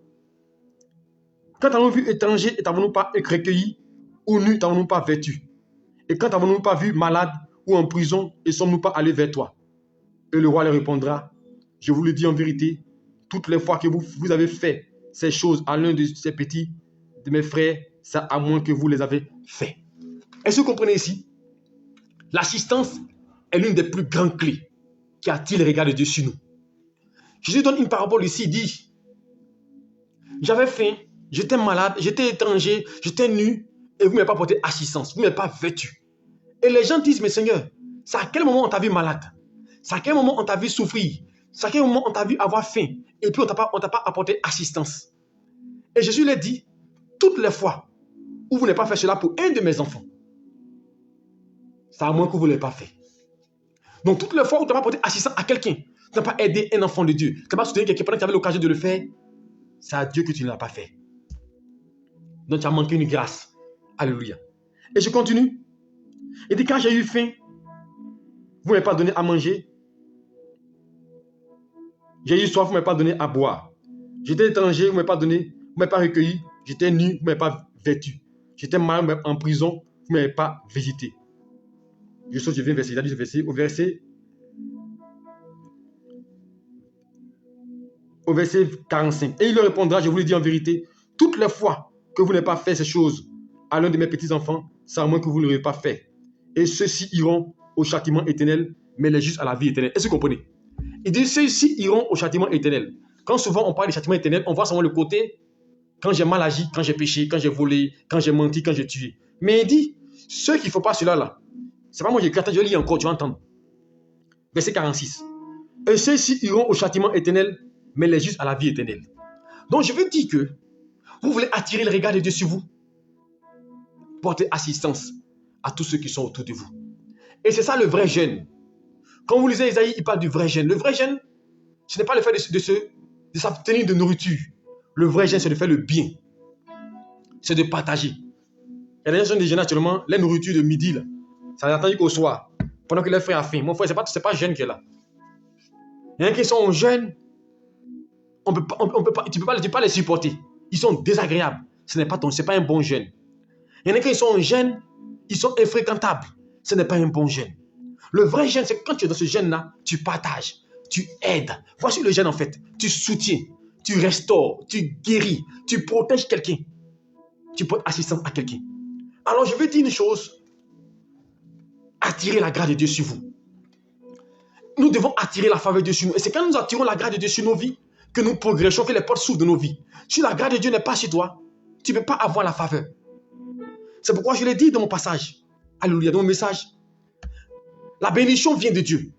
Quand avons-nous vu étranger et t'avons-nous pas recueilli, ou nu t'avons-nous pas vêtu? Et quand avons-nous pas vu malade ou en prison et sommes-nous pas allés vers toi? Et le roi leur répondra, je vous le dis en vérité, toutes les fois que vous avez fait ces choses à l'un de ces petits de mes frères, c'est à moins que vous les avez fait. Est-ce que vous comprenez ici? L'assistance est l'une des plus grandes clés qui attire le regard de Dieu sur nous. Jésus donne une parabole ici, il dit, j'avais faim, j'étais malade, j'étais étranger, j'étais nu, et vous ne m'avez pas porté assistance, vous ne m'avez pas vêtu. Et les gens disent, mais Seigneur, c'est à quel moment on t'a vu malade? C'est à quel moment on t'a vu souffrir? C'est à quel moment on t'a vu avoir faim? Et puis on t'a pas apporté assistance. Et Jésus leur dit, toutes les fois où vous n'avez pas fait cela pour un de mes enfants, c'est à moins que vous ne l'ayez pas fait. Donc, toutes les fois où tu n'as pas apporté assistance à quelqu'un, tu n'as pas aidé un enfant de Dieu, tu n'as pas soutenu quelqu'un pendant que tu avais l'occasion de le faire, c'est à Dieu que tu ne l'as pas fait. Donc, tu as manqué une grâce. Alléluia. Et je continue. Il dit, quand j'ai eu faim, vous ne m'avez pas donné à manger. J'ai eu soif, vous ne m'avez pas donné à boire. J'étais étranger, vous ne m'avez pas recueilli. J'étais nu, vous ne m'avez pas vêtu. J'étais malade en prison, vous ne m'avez pas visité. Je viens au verset 45. Et il leur répondra, je vous le dis en vérité, toutes les fois que vous n'avez pas fait ces choses à l'un de mes petits-enfants, c'est à moi que vous ne l'avez pas fait. Et ceux-ci iront au châtiment éternel, mais les justes à la vie éternelle. Est-ce que vous comprenez? Il dit, ceux-ci iront au châtiment éternel. Quand souvent on parle de châtiment éternel, on voit seulement le côté quand j'ai mal agi, quand j'ai péché, quand j'ai volé, quand j'ai menti, quand j'ai tué. Mais il dit, ceux qui ne font pas cela là, c'est pas moi qui écris, je lis encore, tu vas entendre. Verset 46. Et ceux-ci iront au châtiment éternel, mais les justes à la vie éternelle. Donc je veux dire que vous voulez attirer le regard de Dieu sur vous. Portez assistance à tous ceux qui sont autour de vous. Et c'est ça le vrai jeûne. Quand vous lisez Isaïe, il parle du vrai jeûne. Le vrai jeûne, ce n'est pas le fait de s'abstenir de nourriture. Le vrai jeûne, c'est de faire le bien. C'est de partager. Il y a des gens qui jeûnent actuellement, les nourritures de midi, là, ça n'attend qu'au soir. Pendant que les frères ont faim. Mon frère, ce n'est pas jeûne qui est là. Il y en a qui sont jeunes, tu ne peux pas les supporter. Ils sont désagréables. Ce n'est pas un bon jeûne. Il y en a qui sont jeunes, ils sont infréquentables. Ce n'est pas un bon jeûne. Le vrai jeûne, c'est que quand tu es dans ce jeûne-là, tu partages, tu aides. Voici le jeûne en fait. Tu soutiens, tu restaures, tu guéris, tu protèges quelqu'un. Tu portes assistance à quelqu'un. Alors je veux dire une chose. Attirer la grâce de Dieu sur vous. Nous devons attirer la faveur de Dieu sur nous. Et c'est quand nous attirons la grâce de Dieu sur nos vies que nous progressons, que les portes s'ouvrent de nos vies. Si la grâce de Dieu n'est pas sur toi, tu ne peux pas avoir la faveur. C'est pourquoi je l'ai dit dans mon passage. Alléluia, dans mon message. La bénédiction vient de Dieu.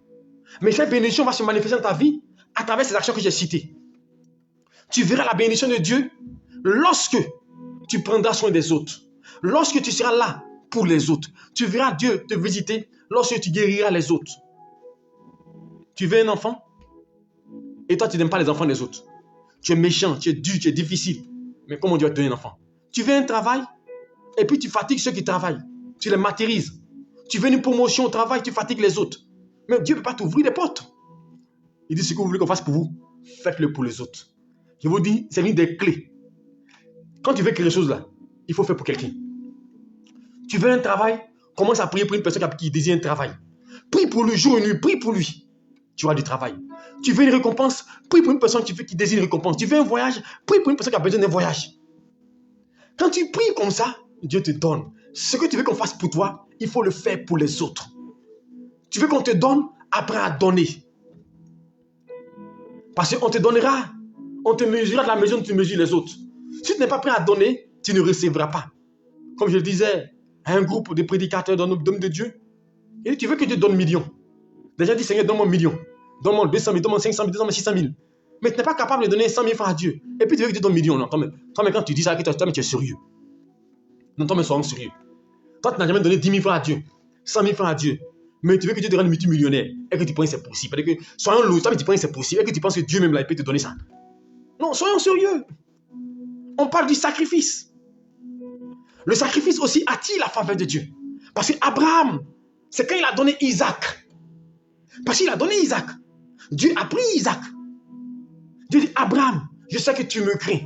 Mais cette bénédiction va se manifester dans ta vie à travers ces actions que j'ai citées. Tu verras la bénédiction de Dieu lorsque tu prendras soin des autres. Lorsque tu seras là pour les autres, tu verras Dieu te visiter lorsque tu guériras les autres. Tu veux un enfant et toi tu n'aimes pas les enfants des autres. Tu es méchant, tu es dur, tu es difficile. Mais comment Dieu va te donner un enfant? Tu veux un travail et puis tu fatigues ceux qui travaillent. Tu les martyrises. Tu veux une promotion au travail, tu fatigues les autres. Mais Dieu ne peut pas t'ouvrir les portes. Il dit ce que vous voulez qu'on fasse pour vous, faites-le pour les autres. Je vous dis, c'est l'une des clés. Quand tu veux quelque chose là, il faut faire pour quelqu'un. Tu veux un travail, commence à prier pour une personne qui désire un travail. Prie pour lui jour et nuit, prie pour lui. Tu auras du travail. Tu veux une récompense, prie pour une personne qui désire une récompense. Tu veux un voyage, prie pour une personne qui a besoin d'un voyage. Quand tu pries comme ça, Dieu te donne. Ce que tu veux qu'on fasse pour toi, il faut le faire pour les autres. Tu veux qu'on te donne, apprends à donner. Parce qu'on te donnera, on te mesurera de la mesure dont tu mesures les autres. Si tu n'es pas prêt à donner, tu ne recevras pas. Comme je le disais à un groupe de prédicateurs d'hommes de Dieu, il dit, tu veux que Dieu donne millions. Déjà dit, Seigneur, donne-moi 1 million. Donne-moi 200 000, donne-moi 500 000, donne-moi 600 000. Mais tu n'es pas capable de donner 100 000 francs à Dieu. Et puis tu veux que Dieu donne 1 million. Non, toi, mais quand tu dis ça, toi, tu es sérieux. Non, toi, mais soyons sérieux. Toi, tu n'as jamais donné 10 000 francs à Dieu, 100 000 francs à Dieu. Mais tu veux que Dieu te rende multimillionnaire et que tu penses que c'est possible. Que, soyons lourds, toi, tu penses que c'est possible et que tu penses que Dieu même là, il peut te donner ça. Non, soyons sérieux. On parle du sacrifice. Le sacrifice aussi attire la faveur de Dieu. Parce qu'Abraham, c'est quand il a donné Isaac. Parce qu'il a donné Isaac. Dieu a pris Isaac. Dieu dit, Abraham, je sais que tu me crains.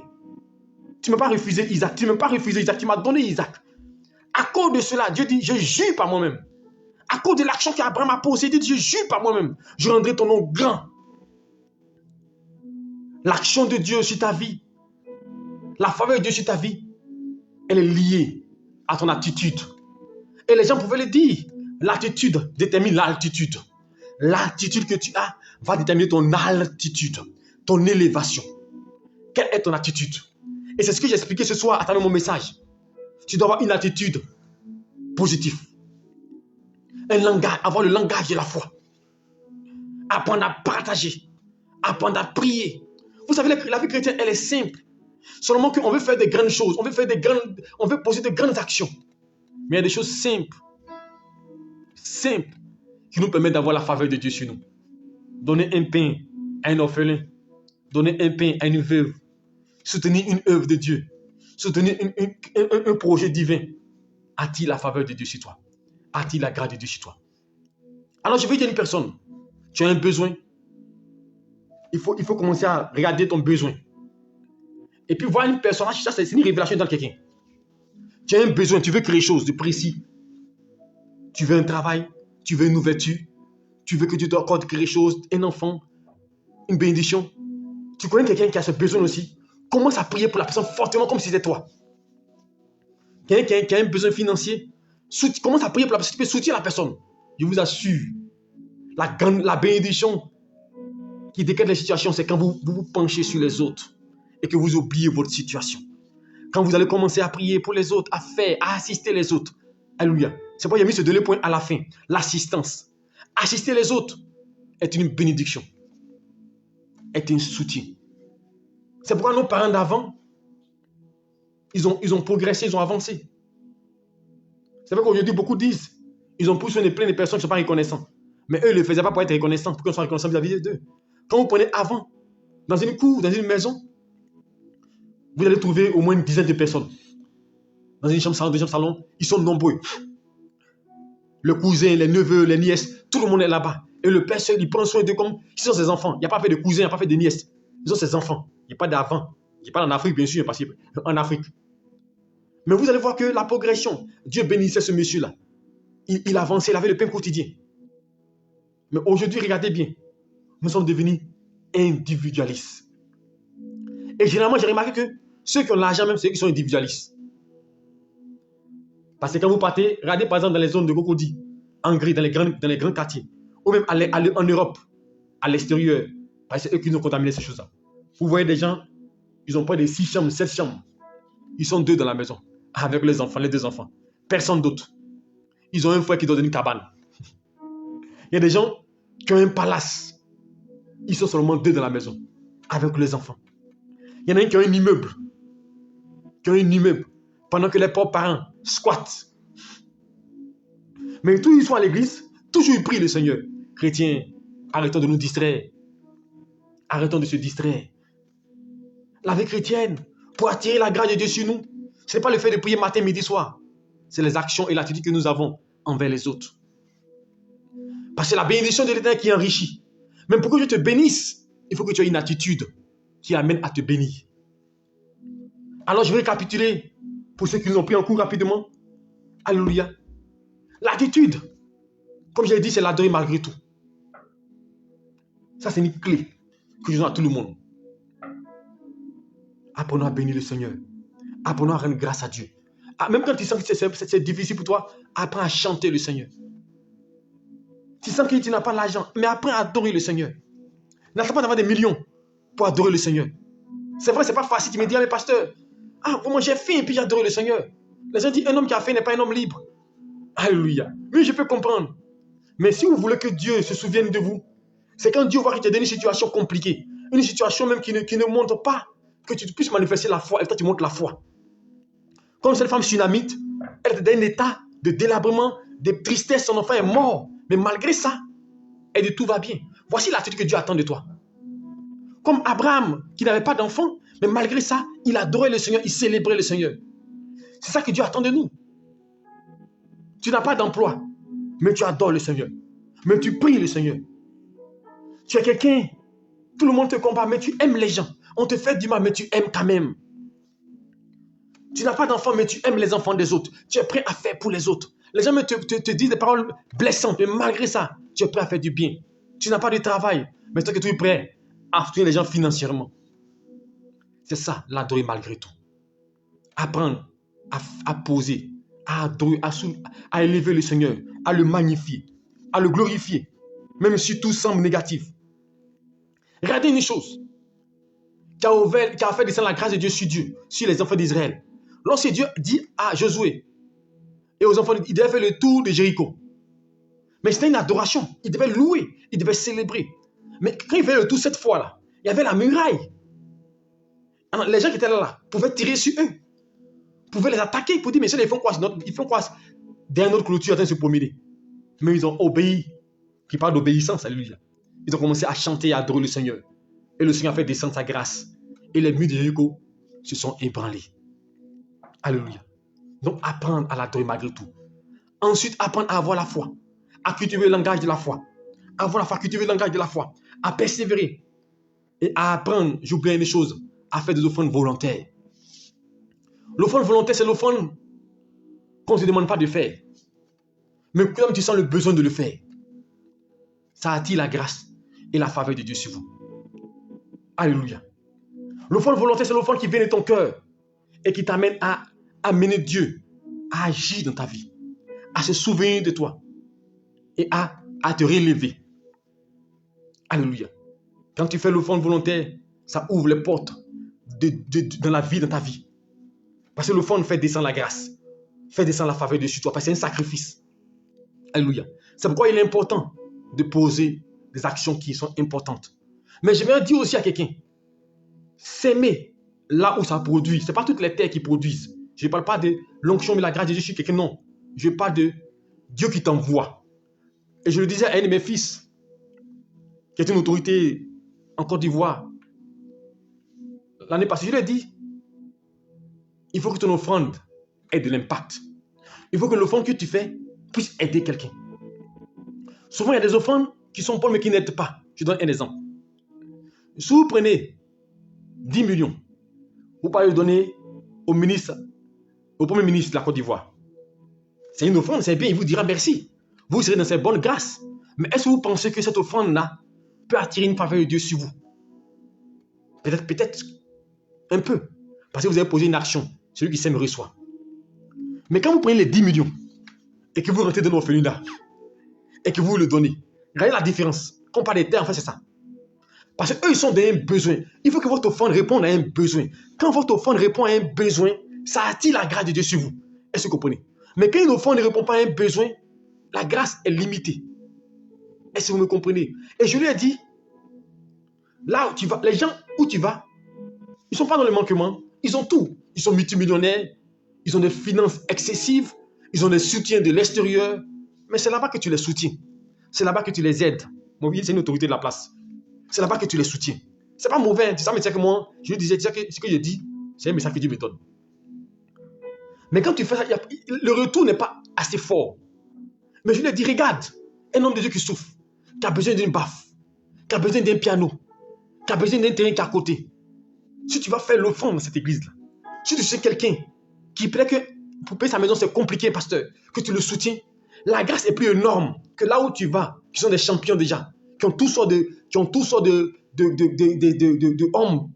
Tu ne m'as pas refusé Isaac. Tu ne m'as pas refusé Isaac. Tu m'as donné Isaac. À cause de cela, Dieu dit, je jure par moi-même. À cause de l'action qu'Abraham a posée, Dieu dit, je jure par moi-même. Je rendrai ton nom grand. L'action de Dieu sur ta vie, la faveur de Dieu sur ta vie, elle est liée à ton attitude. Et les gens pouvaient le dire. L'attitude détermine l'altitude. L'attitude que tu as va déterminer ton altitude, ton élévation. Quelle est ton attitude? Et c'est ce que j'ai expliqué ce soir à travers mon message. Tu dois avoir une attitude positive. Un langage, avoir le langage de la foi. Apprendre à partager. Apprendre à prier. Vous savez, la vie chrétienne, elle est simple. Seulement qu'on veut faire des grandes choses. On veut poser de grandes actions. Mais il y a des choses simples. Simples. Qui nous permettent d'avoir la faveur de Dieu sur nous. Donner un pain à un orphelin. Donner un pain à une veuve. Soutenir une œuvre de Dieu. Soutenir un projet divin. A-t-il la faveur de Dieu sur toi? A-t-il la grâce de Dieu sur toi? Alors je vais dire à une personne, tu as un besoin. Il faut commencer à regarder ton besoin. Et puis voir une personne, ça c'est une révélation dans quelqu'un. Tu as un besoin, tu veux quelque chose de précis. Tu veux un travail, tu veux une ouverture, tu veux que Dieu t'accorde quelque chose, un enfant, une bénédiction. Tu connais quelqu'un qui a ce besoin aussi. Commence à prier pour la personne fortement comme si c'était toi. Quelqu'un qui a un besoin financier, commence à prier pour la personne, tu peux soutenir la personne. Je vous assure, la bénédiction qui décrète les situations, c'est quand vous vous penchez sur les autres et que vous oubliez votre situation. Quand vous allez commencer à prier pour les autres, à assister les autres. Alléluia. C'est pourquoi il y a mis ce deuxième point à la fin. L'assistance. Assister les autres est une bénédiction. Est un soutien. C'est pourquoi nos parents d'avant, ils ont progressé, ils ont avancé. C'est vrai qu'aujourd'hui, beaucoup disent, ils ont poussé plein de personnes qui ne sont pas reconnaissantes. Mais eux, ils ne le faisaient pas pour être reconnaissants, pour qu'on soit reconnaissant vis-à-vis d'eux. Quand vous prenez avant, dans une cour, dans une maison, vous allez trouver au moins une dizaine de personnes. Dans une chambre salon, deuxième salon, ils sont nombreux. Le cousin, les neveux, les nièces, tout le monde est là-bas. Et le père seul, il prend soin d'eux comme si ce sont ses enfants. Il n'y a pas fait de cousins, il n'y a pas fait de nièces. Ils sont ses enfants. Il n'y a pas d'avant. Il n'y a pas en Afrique, bien sûr, parce qu'en Afrique. Mais vous allez voir que la progression, Dieu bénissait ce monsieur-là. Il avançait, il avait le pain quotidien. Mais aujourd'hui, regardez bien, nous sommes devenus individualistes. Et généralement, j'ai remarqué que ceux qui ont l'argent même, c'est eux qui sont individualistes. Parce que quand vous partez, regardez par exemple dans les zones de Cocody, en gris, dans les grands quartiers, ou même en Europe, à l'extérieur, parce que c'est eux qui nous ont contaminé ces choses-là. Vous voyez des gens, ils ont pas de 6 chambres, 7 chambres. Ils sont 2 dans la maison, avec les enfants, les 2 enfants. Personne d'autre. Ils ont un frère qui donne une cabane. Il y a des gens qui ont un palace. Ils sont seulement 2 dans la maison, avec les enfants. Il y en a un qui a un immeuble, qui ont un immeuble, pendant que les pauvres parents squattent. Mais tous ils sont à l'église, toujours ils prient le Seigneur. Chrétiens, arrêtons de nous distraire. Arrêtons de se distraire. La vie chrétienne, pour attirer la grâce de Dieu sur nous, ce n'est pas le fait de prier matin, midi, soir. C'est les actions et l'attitude que nous avons envers les autres. Parce que la bénédiction de l'Éternel qui enrichit. Même pour que Dieu te bénisse, il faut que tu aies une attitude qui amène à te bénir. Alors je vais récapituler pour ceux qui nous ont pris en cours rapidement. Alléluia. L'attitude, comme je l'ai dit, c'est l'adorer malgré tout. Ça, c'est une clé que je donne à tout le monde. Apprenons à bénir le Seigneur. Apprenons à rendre grâce à Dieu. Même quand tu sens que c'est difficile pour toi, apprends à chanter le Seigneur. Tu sens que tu n'as pas l'argent, mais apprends à adorer le Seigneur. N'attends pas d'avoir des millions pour adorer le Seigneur. C'est vrai, c'est pas facile. Tu me dis, mais pasteur, moi j'ai faim et puis j'ai adoré le Seigneur. Les gens disent, un homme qui a faim n'est pas un homme libre. Alléluia. Oui, je peux comprendre. Mais si vous voulez que Dieu se souvienne de vous, c'est quand Dieu voit qu'il te donne une situation compliquée, une situation même qui ne montre pas que tu puisses manifester la foi, et toi tu montres la foi. Comme cette femme sunamite, elle était dans un état de délabrement, de tristesse, son enfant est mort. Mais malgré ça, elle dit tout va bien. Voici l'attitude que Dieu attend de toi. Comme Abraham, qui n'avait pas d'enfant, mais malgré ça, il adorait le Seigneur, il célébrait le Seigneur. C'est ça que Dieu attend de nous. Tu n'as pas d'emploi, mais tu adores le Seigneur. Mais tu pries le Seigneur. Tu es quelqu'un, tout le monde te compare, mais tu aimes les gens. On te fait du mal, mais tu aimes quand même. Tu n'as pas d'enfant, mais tu aimes les enfants des autres. Tu es prêt à faire pour les autres. Les gens te disent des paroles blessantes, mais malgré ça, tu es prêt à faire du bien. Tu n'as pas de travail, mais toi que tu es prêt à soutenir les gens financièrement. C'est ça, l'adorer malgré tout. Apprendre à poser, à adorer, à élever le Seigneur, à le magnifier, à le glorifier, même si tout semble négatif. Regardez une chose qui a fait descendre la grâce de Dieu sur les enfants d'Israël. Lorsque Dieu dit à Josué et aux enfants, il devait faire le tour de Jéricho. Mais c'était une adoration. Il devait louer, il devait célébrer. Mais quand il fait le tour cette fois-là, il y avait la muraille. Alors, les gens qui étaient là pouvaient tirer sur eux, pouvaient les attaquer pour dire, mais ils font quoi? Ils font quoi derrière notre clôture en train de se promener? Mais ils ont obéi, qui parle d'obéissance, alléluia. Ils ont commencé à chanter et à adorer le Seigneur. Et le Seigneur a fait descendre sa grâce. Et les murs de Jéricho se sont ébranlés. Alléluia. Donc, apprendre à l'adorer malgré tout. Ensuite, apprendre à avoir la foi. À cultiver le langage de la foi. Avoir la foi, cultiver le langage de la foi. À persévérer. Et à apprendre, j'oublie une chose, à faire des offrandes volontaires. L'offrande volontaire, c'est l'offrande qu'on ne te demande pas de faire. Mais comme tu sens le besoin de le faire, ça attire la grâce et la faveur de Dieu sur vous. Alléluia. L'offrande volontaire, c'est l'offrande qui vient de ton cœur et qui t'amène à amener Dieu à agir dans ta vie, à se souvenir de toi et à te relever. Alléluia. Quand tu fais l'offrande volontaire, ça ouvre les portes dans la vie, dans ta vie. Parce que l'offrande fait descendre la grâce, fait descendre la faveur dessus toi, parce que c'est un sacrifice. Alléluia. C'est pourquoi il est important de poser des actions qui sont importantes. Mais je vais dire aussi à quelqu'un, s'aimer là où ça produit. Ce n'est pas toutes les terres qui produisent. Je ne parle pas de l'onction mais la grâce de Dieu sur quelqu'un, non. Je parle de Dieu qui t'envoie. Et je le disais à un de mes fils, qui est une autorité en Côte d'Ivoire, l'année passée, je lui ai dit, il faut que ton offrande ait de l'impact. Il faut que l'offrande que tu fais puisse aider quelqu'un. Souvent, il y a des offrandes qui sont bonnes mais qui n'aident pas. Je donne un exemple. Si vous prenez 10 millions, vous pouvez le donner au premier ministre de la Côte d'Ivoire. C'est une offrande, c'est bien, il vous dira merci. Vous serez dans ses bonnes grâces. Mais est-ce que vous pensez que cette offrande-là peut attirer une faveur de Dieu sur vous? Peut-être un peu. Parce que vous avez posé une action. Celui qui sème reçoit. Mais quand vous prenez les 10 millions et que vous rentrez dans l'orphelinat et que vous le donnez, regardez la différence. Quand on parle des terres, en fait, c'est ça. Parce qu'eux, ils sont dans un besoin. Il faut que votre offrande réponde à un besoin. Quand votre offrande répond à un besoin, ça attire la grâce de Dieu sur vous. Est-ce que vous comprenez? Mais quand une offrande ne répond pas à un besoin, la grâce est limitée. Est-ce que vous me comprenez? Et je lui ai dit, là où tu vas, les gens où tu vas, ils ne sont pas dans le manquement. Ils ont tout. ils sont multimillionnaires, ils ont des finances excessives, ils ont des soutiens de l'extérieur, mais c'est là-bas que tu les soutiens. C'est là-bas que tu les aides. Mon fils, c'est une autorité de la place. C'est là-bas que tu les soutiens. C'est pas mauvais. Ça me dit que moi, je disais que ce que je dis, c'est un message que Dieu me donne. Mais quand tu fais ça, le retour n'est pas assez fort. Mais je lui ai dit, regarde, un homme de Dieu qui souffre, qui a besoin d'une baffe, qui a besoin d'un piano, qui a besoin d'un terrain qui est à côté. Si tu vas faire l'offrande dans cette église-là, si tu sais quelqu'un qui plaît que pour payer sa maison, c'est compliqué, pasteur, que tu le soutiens, la grâce est plus énorme que là où tu vas, qui sont des champions déjà, qui ont toutes sortes de hommes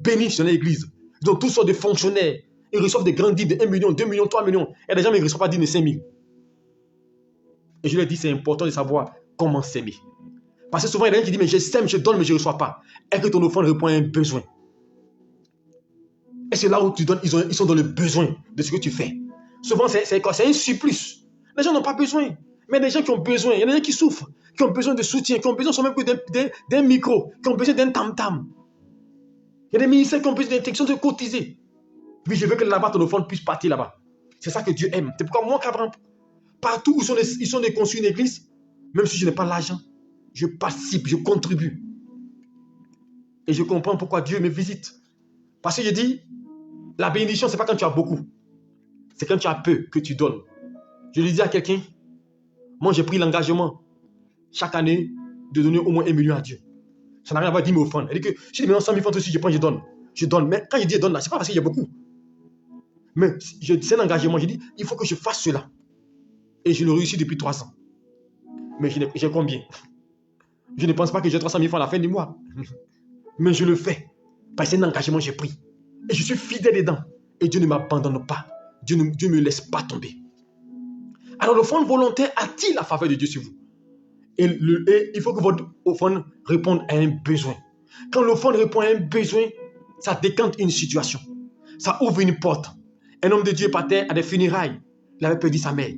bénis dans l'église. Ils ont toutes sortes de fonctionnaires. Ils reçoivent des grands dîmes de 1 million, 2 millions, 3 millions. Et des gens ne reçoivent pas dîmes de 5 000. Et je leur dis, c'est important de savoir comment s'aimer. Parce que souvent, il y a des gens qui disent, mais je sème, je donne, mais je ne reçois pas. Est-ce que ton offrande répond à un besoin? Et c'est là où tu donnes, ils sont dans le besoin de ce que tu fais. Souvent, c'est quoi? C'est un surplus. Les gens n'ont pas besoin. Mais les gens qui ont besoin, il y en a des gens qui souffrent, qui ont besoin de soutien, qui ont besoin même d'un micro, qui ont besoin d'un tam-tam. Il y a des ministères qui ont besoin d'intention de cotiser. Oui, je veux que là-bas, ton offrande puisse partir là-bas. C'est ça que Dieu aime. C'est pourquoi moi, Cabran, partout où ils sont construits une église, même si je n'ai pas l'argent, je participe, je contribue. Et je comprends pourquoi Dieu me visite. Parce que je dis, la bénédiction, ce n'est pas quand tu as beaucoup. C'est quand tu as peu que tu donnes. Je lui dis à quelqu'un, moi j'ai pris l'engagement chaque année de donner au moins 1 million à Dieu. Ça n'a rien à voir avec 10 000 francs. Elle dit que si je me 100 000 francs aussi, je prends, je donne. Je donne. Mais quand je dis je donne là, ce n'est pas parce qu'il y a beaucoup. Mais c'est un engagement. Je dis, il faut que je fasse cela. Et je le réussis depuis 3 ans. Mais j'ai combien? Je ne pense pas que j'ai 300 000 francs à la fin du mois. Mais je le fais. Parce que c'est un engagement que j'ai pris. Et je suis fidèle dedans. Et Dieu ne m'abandonne pas. Dieu ne me laisse pas tomber. Alors l'offrande volontaire attire la faveur de Dieu sur vous. Et il faut que votre offrande réponde à un besoin. Quand l'offrande répond à un besoin, ça décante une situation. Ça ouvre une porte. Un homme de Dieu par terre à des funérailles. Il avait perdu sa mère.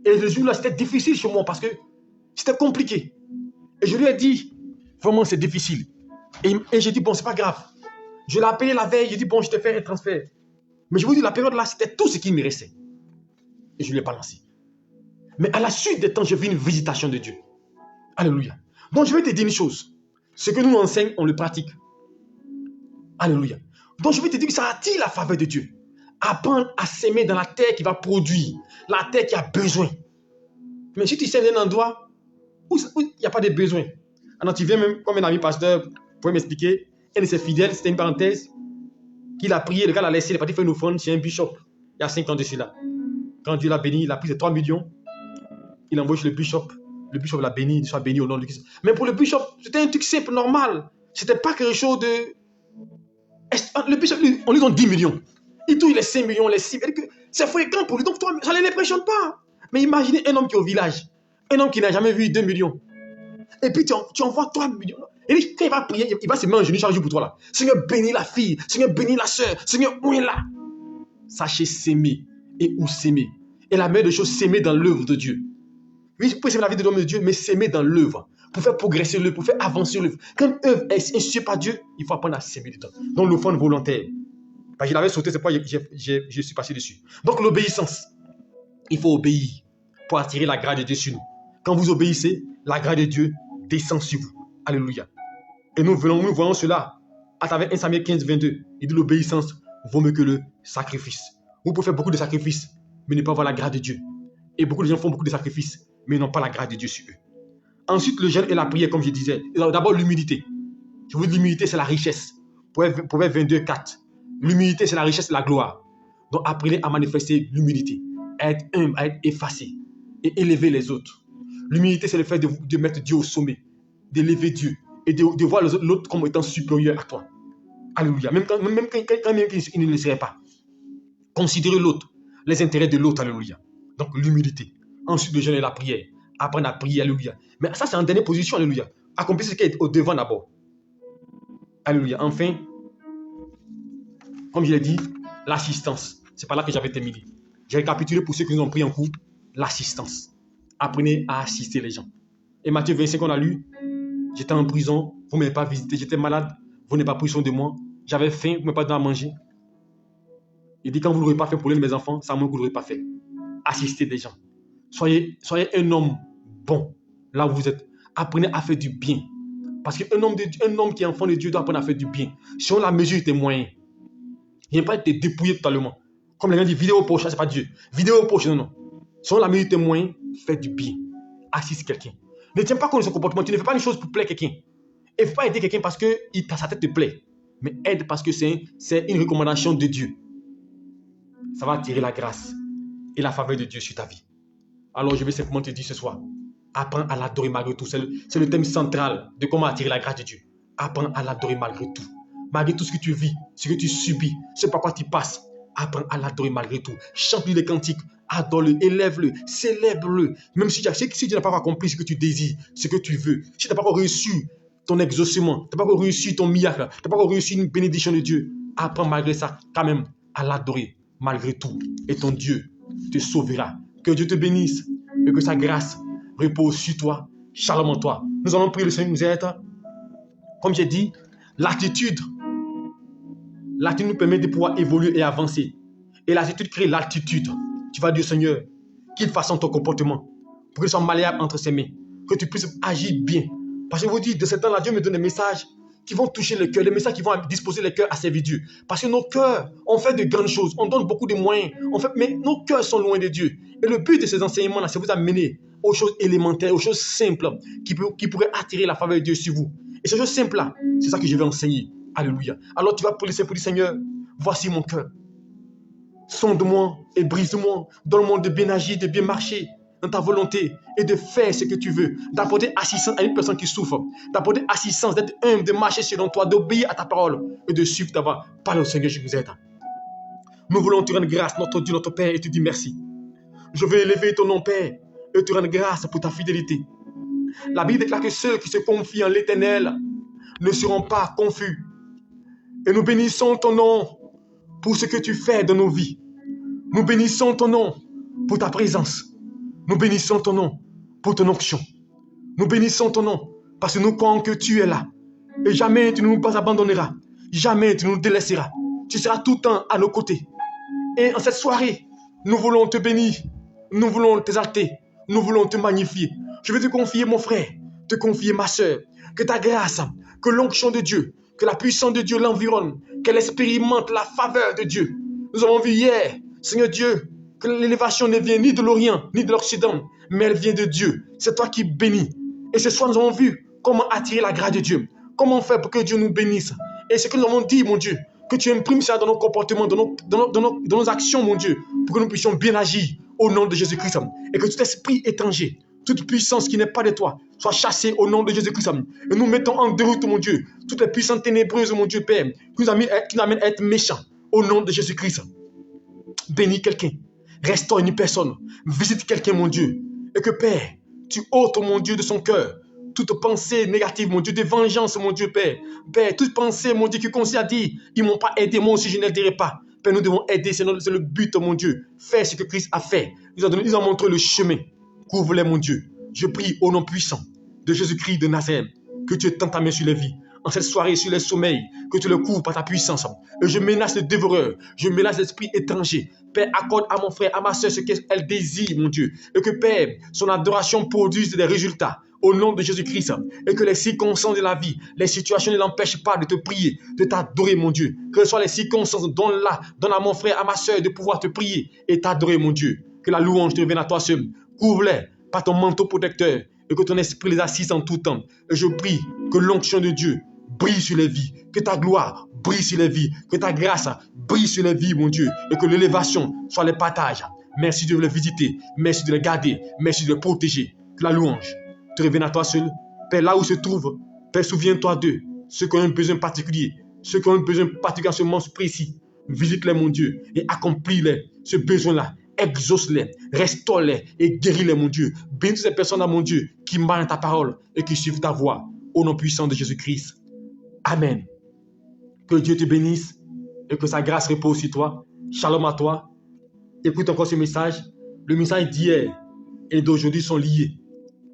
Et le jour-là, c'était difficile chez moi parce que c'était compliqué. Et je lui ai dit, vraiment c'est difficile. Et j'ai dit, bon, c'est pas grave. Je l'ai appelé la veille, j'ai dit, bon, je te fais un transfert. Mais je vous dis, la période là, c'était tout ce qui me restait. Et je lui ai balancé. Mais à la suite des temps, j'ai vu une visitation de Dieu. Alléluia. Donc je vais te dire une chose. Ce que nous enseignons, on le pratique. Alléluia. Donc je vais te dire que ça attire la faveur de Dieu. Apprendre à s'aimer dans la terre qui va produire. La terre qui a besoin. Mais si tu sèmes dans un endroit où il n'y a pas de besoin. Alors tu viens même comme un ami pasteur, pour m'expliquer, un de ses fidèles, c'était une parenthèse, qu'il a prié, le gars l'a laissé, il est parti faire une offrande chez un bishop. Il y a 5 ans de cela. Quand Dieu l'a béni, il a pris ses 3 millions. Il envoie chez le bishop l'a béni, il soit béni au nom de Christ. Mais pour le bishop, c'était un truc simple, normal. C'était pas quelque chose de... Le bishop, on lui donne 10 millions. Il touche les 5 millions, les 6 millions. C'est fréquent pour lui. Donc, ça ne l'impressionne pas. Mais imaginez un homme qui est au village. Un homme qui n'a jamais vu 2 millions. Et puis, tu envoies 3 millions. Et puis, quand il va prier, il va se mettre en genou chaque jour pour toi là. Seigneur, bénis la fille. Seigneur, bénis la soeur. Seigneur, où est là? Sachez s'aimer et où s'aimer. Et la meilleure des choses, s'aimer dans l'œuvre de Dieu. Oui, vous pouvez s'aimer la vie de l'homme de Dieu, mais s'aimer dans l'œuvre. Pour faire progresser l'œuvre, pour faire avancer l'œuvre. Quand une œuvre est instituée par Dieu, il faut apprendre à s'aimer dedans. Donc l'offrande volontaire. Parce que je l'avais sauté, c'est pourquoi je suis passé dessus. Donc l'obéissance. Il faut obéir pour attirer la grâce de Dieu sur nous. Quand vous obéissez, la grâce de Dieu descend sur vous. Alléluia. Et nous voyons cela à travers 1 Samuel 15, 22. Il dit l'obéissance vaut mieux que le sacrifice. Vous pouvez faire beaucoup de sacrifices, mais ne pas avoir la grâce de Dieu. Et beaucoup de gens font beaucoup de sacrifices, mais n'ont pas la grâce de Dieu sur eux. Ensuite, le jeûne et la prière, comme je disais. D'abord, l'humilité. Je vous dis, l'humilité, c'est la richesse. Proverbe 22, 4. L'humilité, c'est la richesse et la gloire. Donc, apprenez à manifester l'humilité, à être humble, à être effacé et élever les autres. L'humilité, c'est le fait de mettre Dieu au sommet, d'élever Dieu et de voir l'autre comme étant supérieur à toi. Alléluia. Même quand il ne le serait pas. Considérer l'autre, les intérêts de l'autre. Alléluia. Donc, l'humilité. Ensuite, le jeûne et la prière. Apprendre à prier. Alléluia. Mais ça, c'est en dernière position. Alléluia. Accomplir ce qui est au devant d'abord. Alléluia. Enfin, comme je l'ai dit, l'assistance. C'est par là que j'avais terminé. J'ai récapitulé pour ceux qui nous ont pris en cours. L'assistance. Apprenez à assister les gens. Et Matthieu 25, on a lu. J'étais en prison. Vous ne m'avez pas visité. J'étais malade. Vous n'avez pas pris soin de moi. J'avais faim. Vous ne m'avez pas donné à manger. Il dit, quand vous ne l'aurez pas fait pour l'un de mes enfants, c'est à moi que vous ne l'aurez pas fait. Assistez des gens. Soyez un homme bon, là où vous êtes. Apprenez à faire du bien. Parce qu'un homme qui est enfant de Dieu doit apprendre à faire du bien. Si on la mesure de tes moyens, il ne vient pas te dépouiller totalement. Comme les gens disent, vidéo poche, ça c'est pas Dieu. Vidéo poche, non, non. Si on la mesure de tes moyens, fais du bien. Assiste quelqu'un. Ne tiens pas compte de son comportement. Tu ne fais pas une chose pour plaire quelqu'un. Il ne faut pas aider quelqu'un parce que sa tête te plaît. Mais aide parce que c'est une recommandation de Dieu. Ça va attirer la grâce et la faveur de Dieu sur ta vie. Alors je vais simplement te dire ce soir, apprends à l'adorer malgré tout. C'est le thème central de comment attirer la grâce de Dieu. Apprends à l'adorer malgré tout. Malgré tout ce que tu vis, ce que tu subis, ce par quoi tu passes, apprends à l'adorer malgré tout. Chante-lui des cantiques, adore-le, élève-le, célèbre-le. Même si tu n'as pas accompli ce que tu désires, ce que tu veux, si tu n'as pas encore reçu ton exaucement, tu n'as pas encore reçu ton miracle, tu n'as pas encore reçu une bénédiction de Dieu, apprends malgré ça quand même à l'adorer malgré tout. Et ton Dieu te sauvera. Que Dieu te bénisse et que sa grâce repose sur toi, shalom en toi. Nous allons prier, le Seigneur nous aide. Comme j'ai dit, l'attitude nous permet de pouvoir évoluer et avancer. Et l'attitude crée l'altitude. Tu vas dire, Seigneur, qu'il façonne ton comportement pour qu'il soit malléable entre ses mains, que tu puisses agir bien. Parce que je vous dis, de ce temps-là, Dieu me donne des messages qui vont toucher le cœur, des messages qui vont disposer le cœur à servir Dieu. Parce que nos cœurs, on fait de grandes choses, on donne beaucoup de moyens, mais nos cœurs sont loin de Dieu. Et le but de ces enseignements-là, c'est de vous amener aux choses élémentaires, aux choses simples qui pourraient attirer la faveur de Dieu sur vous. Et ces choses simples-là, c'est ça que je vais enseigner. Alléluia. Alors tu vas pour dire, Seigneur, voici mon cœur. Sonde-moi et brise-moi. Donne-moi de bien agir, de bien marcher dans ta volonté et de faire ce que tu veux, d'apporter assistance à une personne qui souffre, d'apporter assistance, d'être humble, de marcher selon toi, d'obéir à ta parole et de suivre ta voie. Parle au Seigneur, je vous aide. Nous voulons te rendre grâce, notre Dieu, notre Père, et te dire merci. Je veux élever ton nom, Père, et te rendre grâce pour ta fidélité. La Bible déclare que ceux qui se confient en l'Éternel ne seront pas confus. Et nous bénissons ton nom pour ce que tu fais dans nos vies. Nous bénissons ton nom pour ta présence. Nous bénissons ton nom pour ton onction. Nous bénissons ton nom parce que nous croyons que tu es là. Et jamais tu ne nous abandonneras. Jamais tu ne nous délaisseras. Tu seras tout le temps à nos côtés. Et en cette soirée, nous voulons te bénir. Nous voulons t'exalter. Nous voulons te magnifier. Je veux te confier mon frère, te confier ma soeur. Que ta grâce, que l'onction de Dieu, que la puissance de Dieu l'environne, qu'elle expérimente la faveur de Dieu. Nous avons vu hier, Seigneur Dieu, que l'élévation ne vient ni de l'Orient, ni de l'Occident, mais elle vient de Dieu. C'est toi qui bénis. Et ce soir, nous avons vu comment attirer la grâce de Dieu. Comment faire pour que Dieu nous bénisse. Et ce que nous avons dit, mon Dieu, que tu imprimes ça dans nos comportements, dans nos actions, mon Dieu, pour que nous puissions bien agir au nom de Jésus-Christ. Et que tout esprit étranger, toute puissance qui n'est pas de toi, soit chassée au nom de Jésus-Christ. Et nous mettons en déroute, mon Dieu, toutes les puissances ténébreuses, mon Dieu Père, qui nous amènent à être méchants, au nom de Jésus-Christ. Bénis quelqu'un, restaure une personne, visite quelqu'un, mon Dieu. Et que Père, tu ôtes, mon Dieu, de son cœur toute pensée négative, mon Dieu, de vengeance, mon Dieu Père. Père, toute pensée, mon Dieu, qui consiste à dire, ils ne m'ont pas aidé, moi aussi je n'aiderai pas. Père, nous devons aider, c'est le but, mon Dieu. Faire ce que Christ a fait. Il nous a montré le chemin. Couvre-les, mon Dieu. Je prie au nom puissant de Jésus-Christ de Nazareth, que tu étends ta main sur les vies. En cette soirée, sur les sommeils, que tu le couvres par ta puissance. Et je menace le dévoreur, je menace l'esprit étranger. Père, accorde à mon frère, à ma soeur ce qu'elle désire, mon Dieu. Et que, Père, son adoration produise des résultats. Au nom de Jésus-Christ, et que les circonstances de la vie, les situations ne l'empêchent pas de te prier, de t'adorer, mon Dieu. Que ce soit les circonstances, donne à mon frère, à ma soeur, de pouvoir te prier et t'adorer, mon Dieu. Que la louange te revienne à toi seul. Couvre-les par ton manteau protecteur et que ton esprit les assiste en tout temps. Et je prie que l'onction de Dieu brille sur les vies, que ta gloire brille sur les vies, que ta grâce brille sur les vies, mon Dieu, et que l'élévation soit les partages. Merci de les visiter, merci de les garder, merci de les protéger. Que la louange te revienne à toi seul. Père, là où se trouve, Père, souviens-toi d'eux, ceux qui ont un besoin particulier, ceux qui ont un besoin particulièrement précis. Visite-les, mon Dieu, et accomplis-les, ce besoin-là. Exauce-les, restaure-les et guéris-les, mon Dieu. Bénis ces personnes-là, mon Dieu, qui marchent ta parole et qui suivent ta voix. Au nom puissant de Jésus-Christ. Amen. Que Dieu te bénisse et que sa grâce repose sur toi. Shalom à toi. Écoute encore ce message. Le message d'hier et d'aujourd'hui sont liés.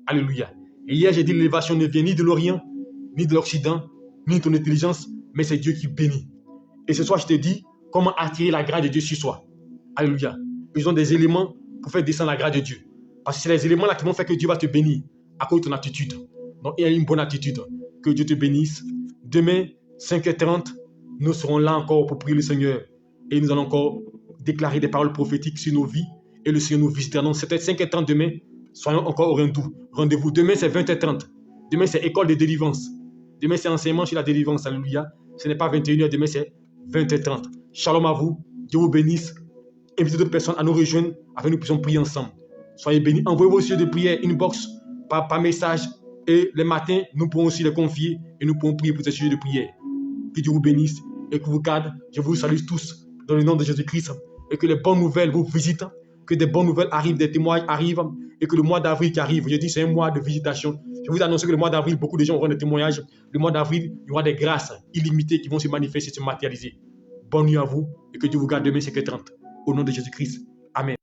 Alléluia. Et hier, j'ai dit l'élévation ne vient ni de l'Orient, ni de l'Occident, ni de ton intelligence, mais c'est Dieu qui bénit. Et ce soir, je te dis, comment attirer la grâce de Dieu sur soi. Alléluia. Ils ont des éléments pour faire descendre la grâce de Dieu. Parce que c'est les éléments là qui vont faire que Dieu va te bénir à cause de ton attitude. Donc, il y a une bonne attitude. Que Dieu te bénisse. Demain, 5h30, nous serons là encore pour prier le Seigneur. Et nous allons encore déclarer des paroles prophétiques sur nos vies. Et le Seigneur nous visitera. Donc, c'était 5h30 demain. Soyons encore au rendez-vous. Demain, c'est 20h30. Demain, c'est école de délivrance. Demain, c'est enseignement sur la délivrance. Alléluia. Ce n'est pas 21h. Demain, c'est 20h30. Shalom à vous. Dieu vous bénisse. Invitez d'autres personnes à nous rejoindre afin que nous puissions prier ensemble. Soyez bénis. Envoyez vos sujets de prière, inbox, par message. Et les matins, nous pourrons aussi les confier et nous pourrons prier pour ces sujets de prière. Que Dieu vous bénisse et que vous garde. Je vous salue tous dans le nom de Jésus-Christ. Et que les bonnes nouvelles vous visitent. Que des bonnes nouvelles arrivent, des témoignages arrivent. Et que le mois d'avril qui arrive, je dis c'est un mois de visitation. Je vous annonce que le mois d'avril, beaucoup de gens auront des témoignages. Le mois d'avril, il y aura des grâces illimitées qui vont se manifester, se matérialiser. Bonne nuit à vous et que Dieu vous garde demain 5h30. Au nom de Jésus-Christ. Amen.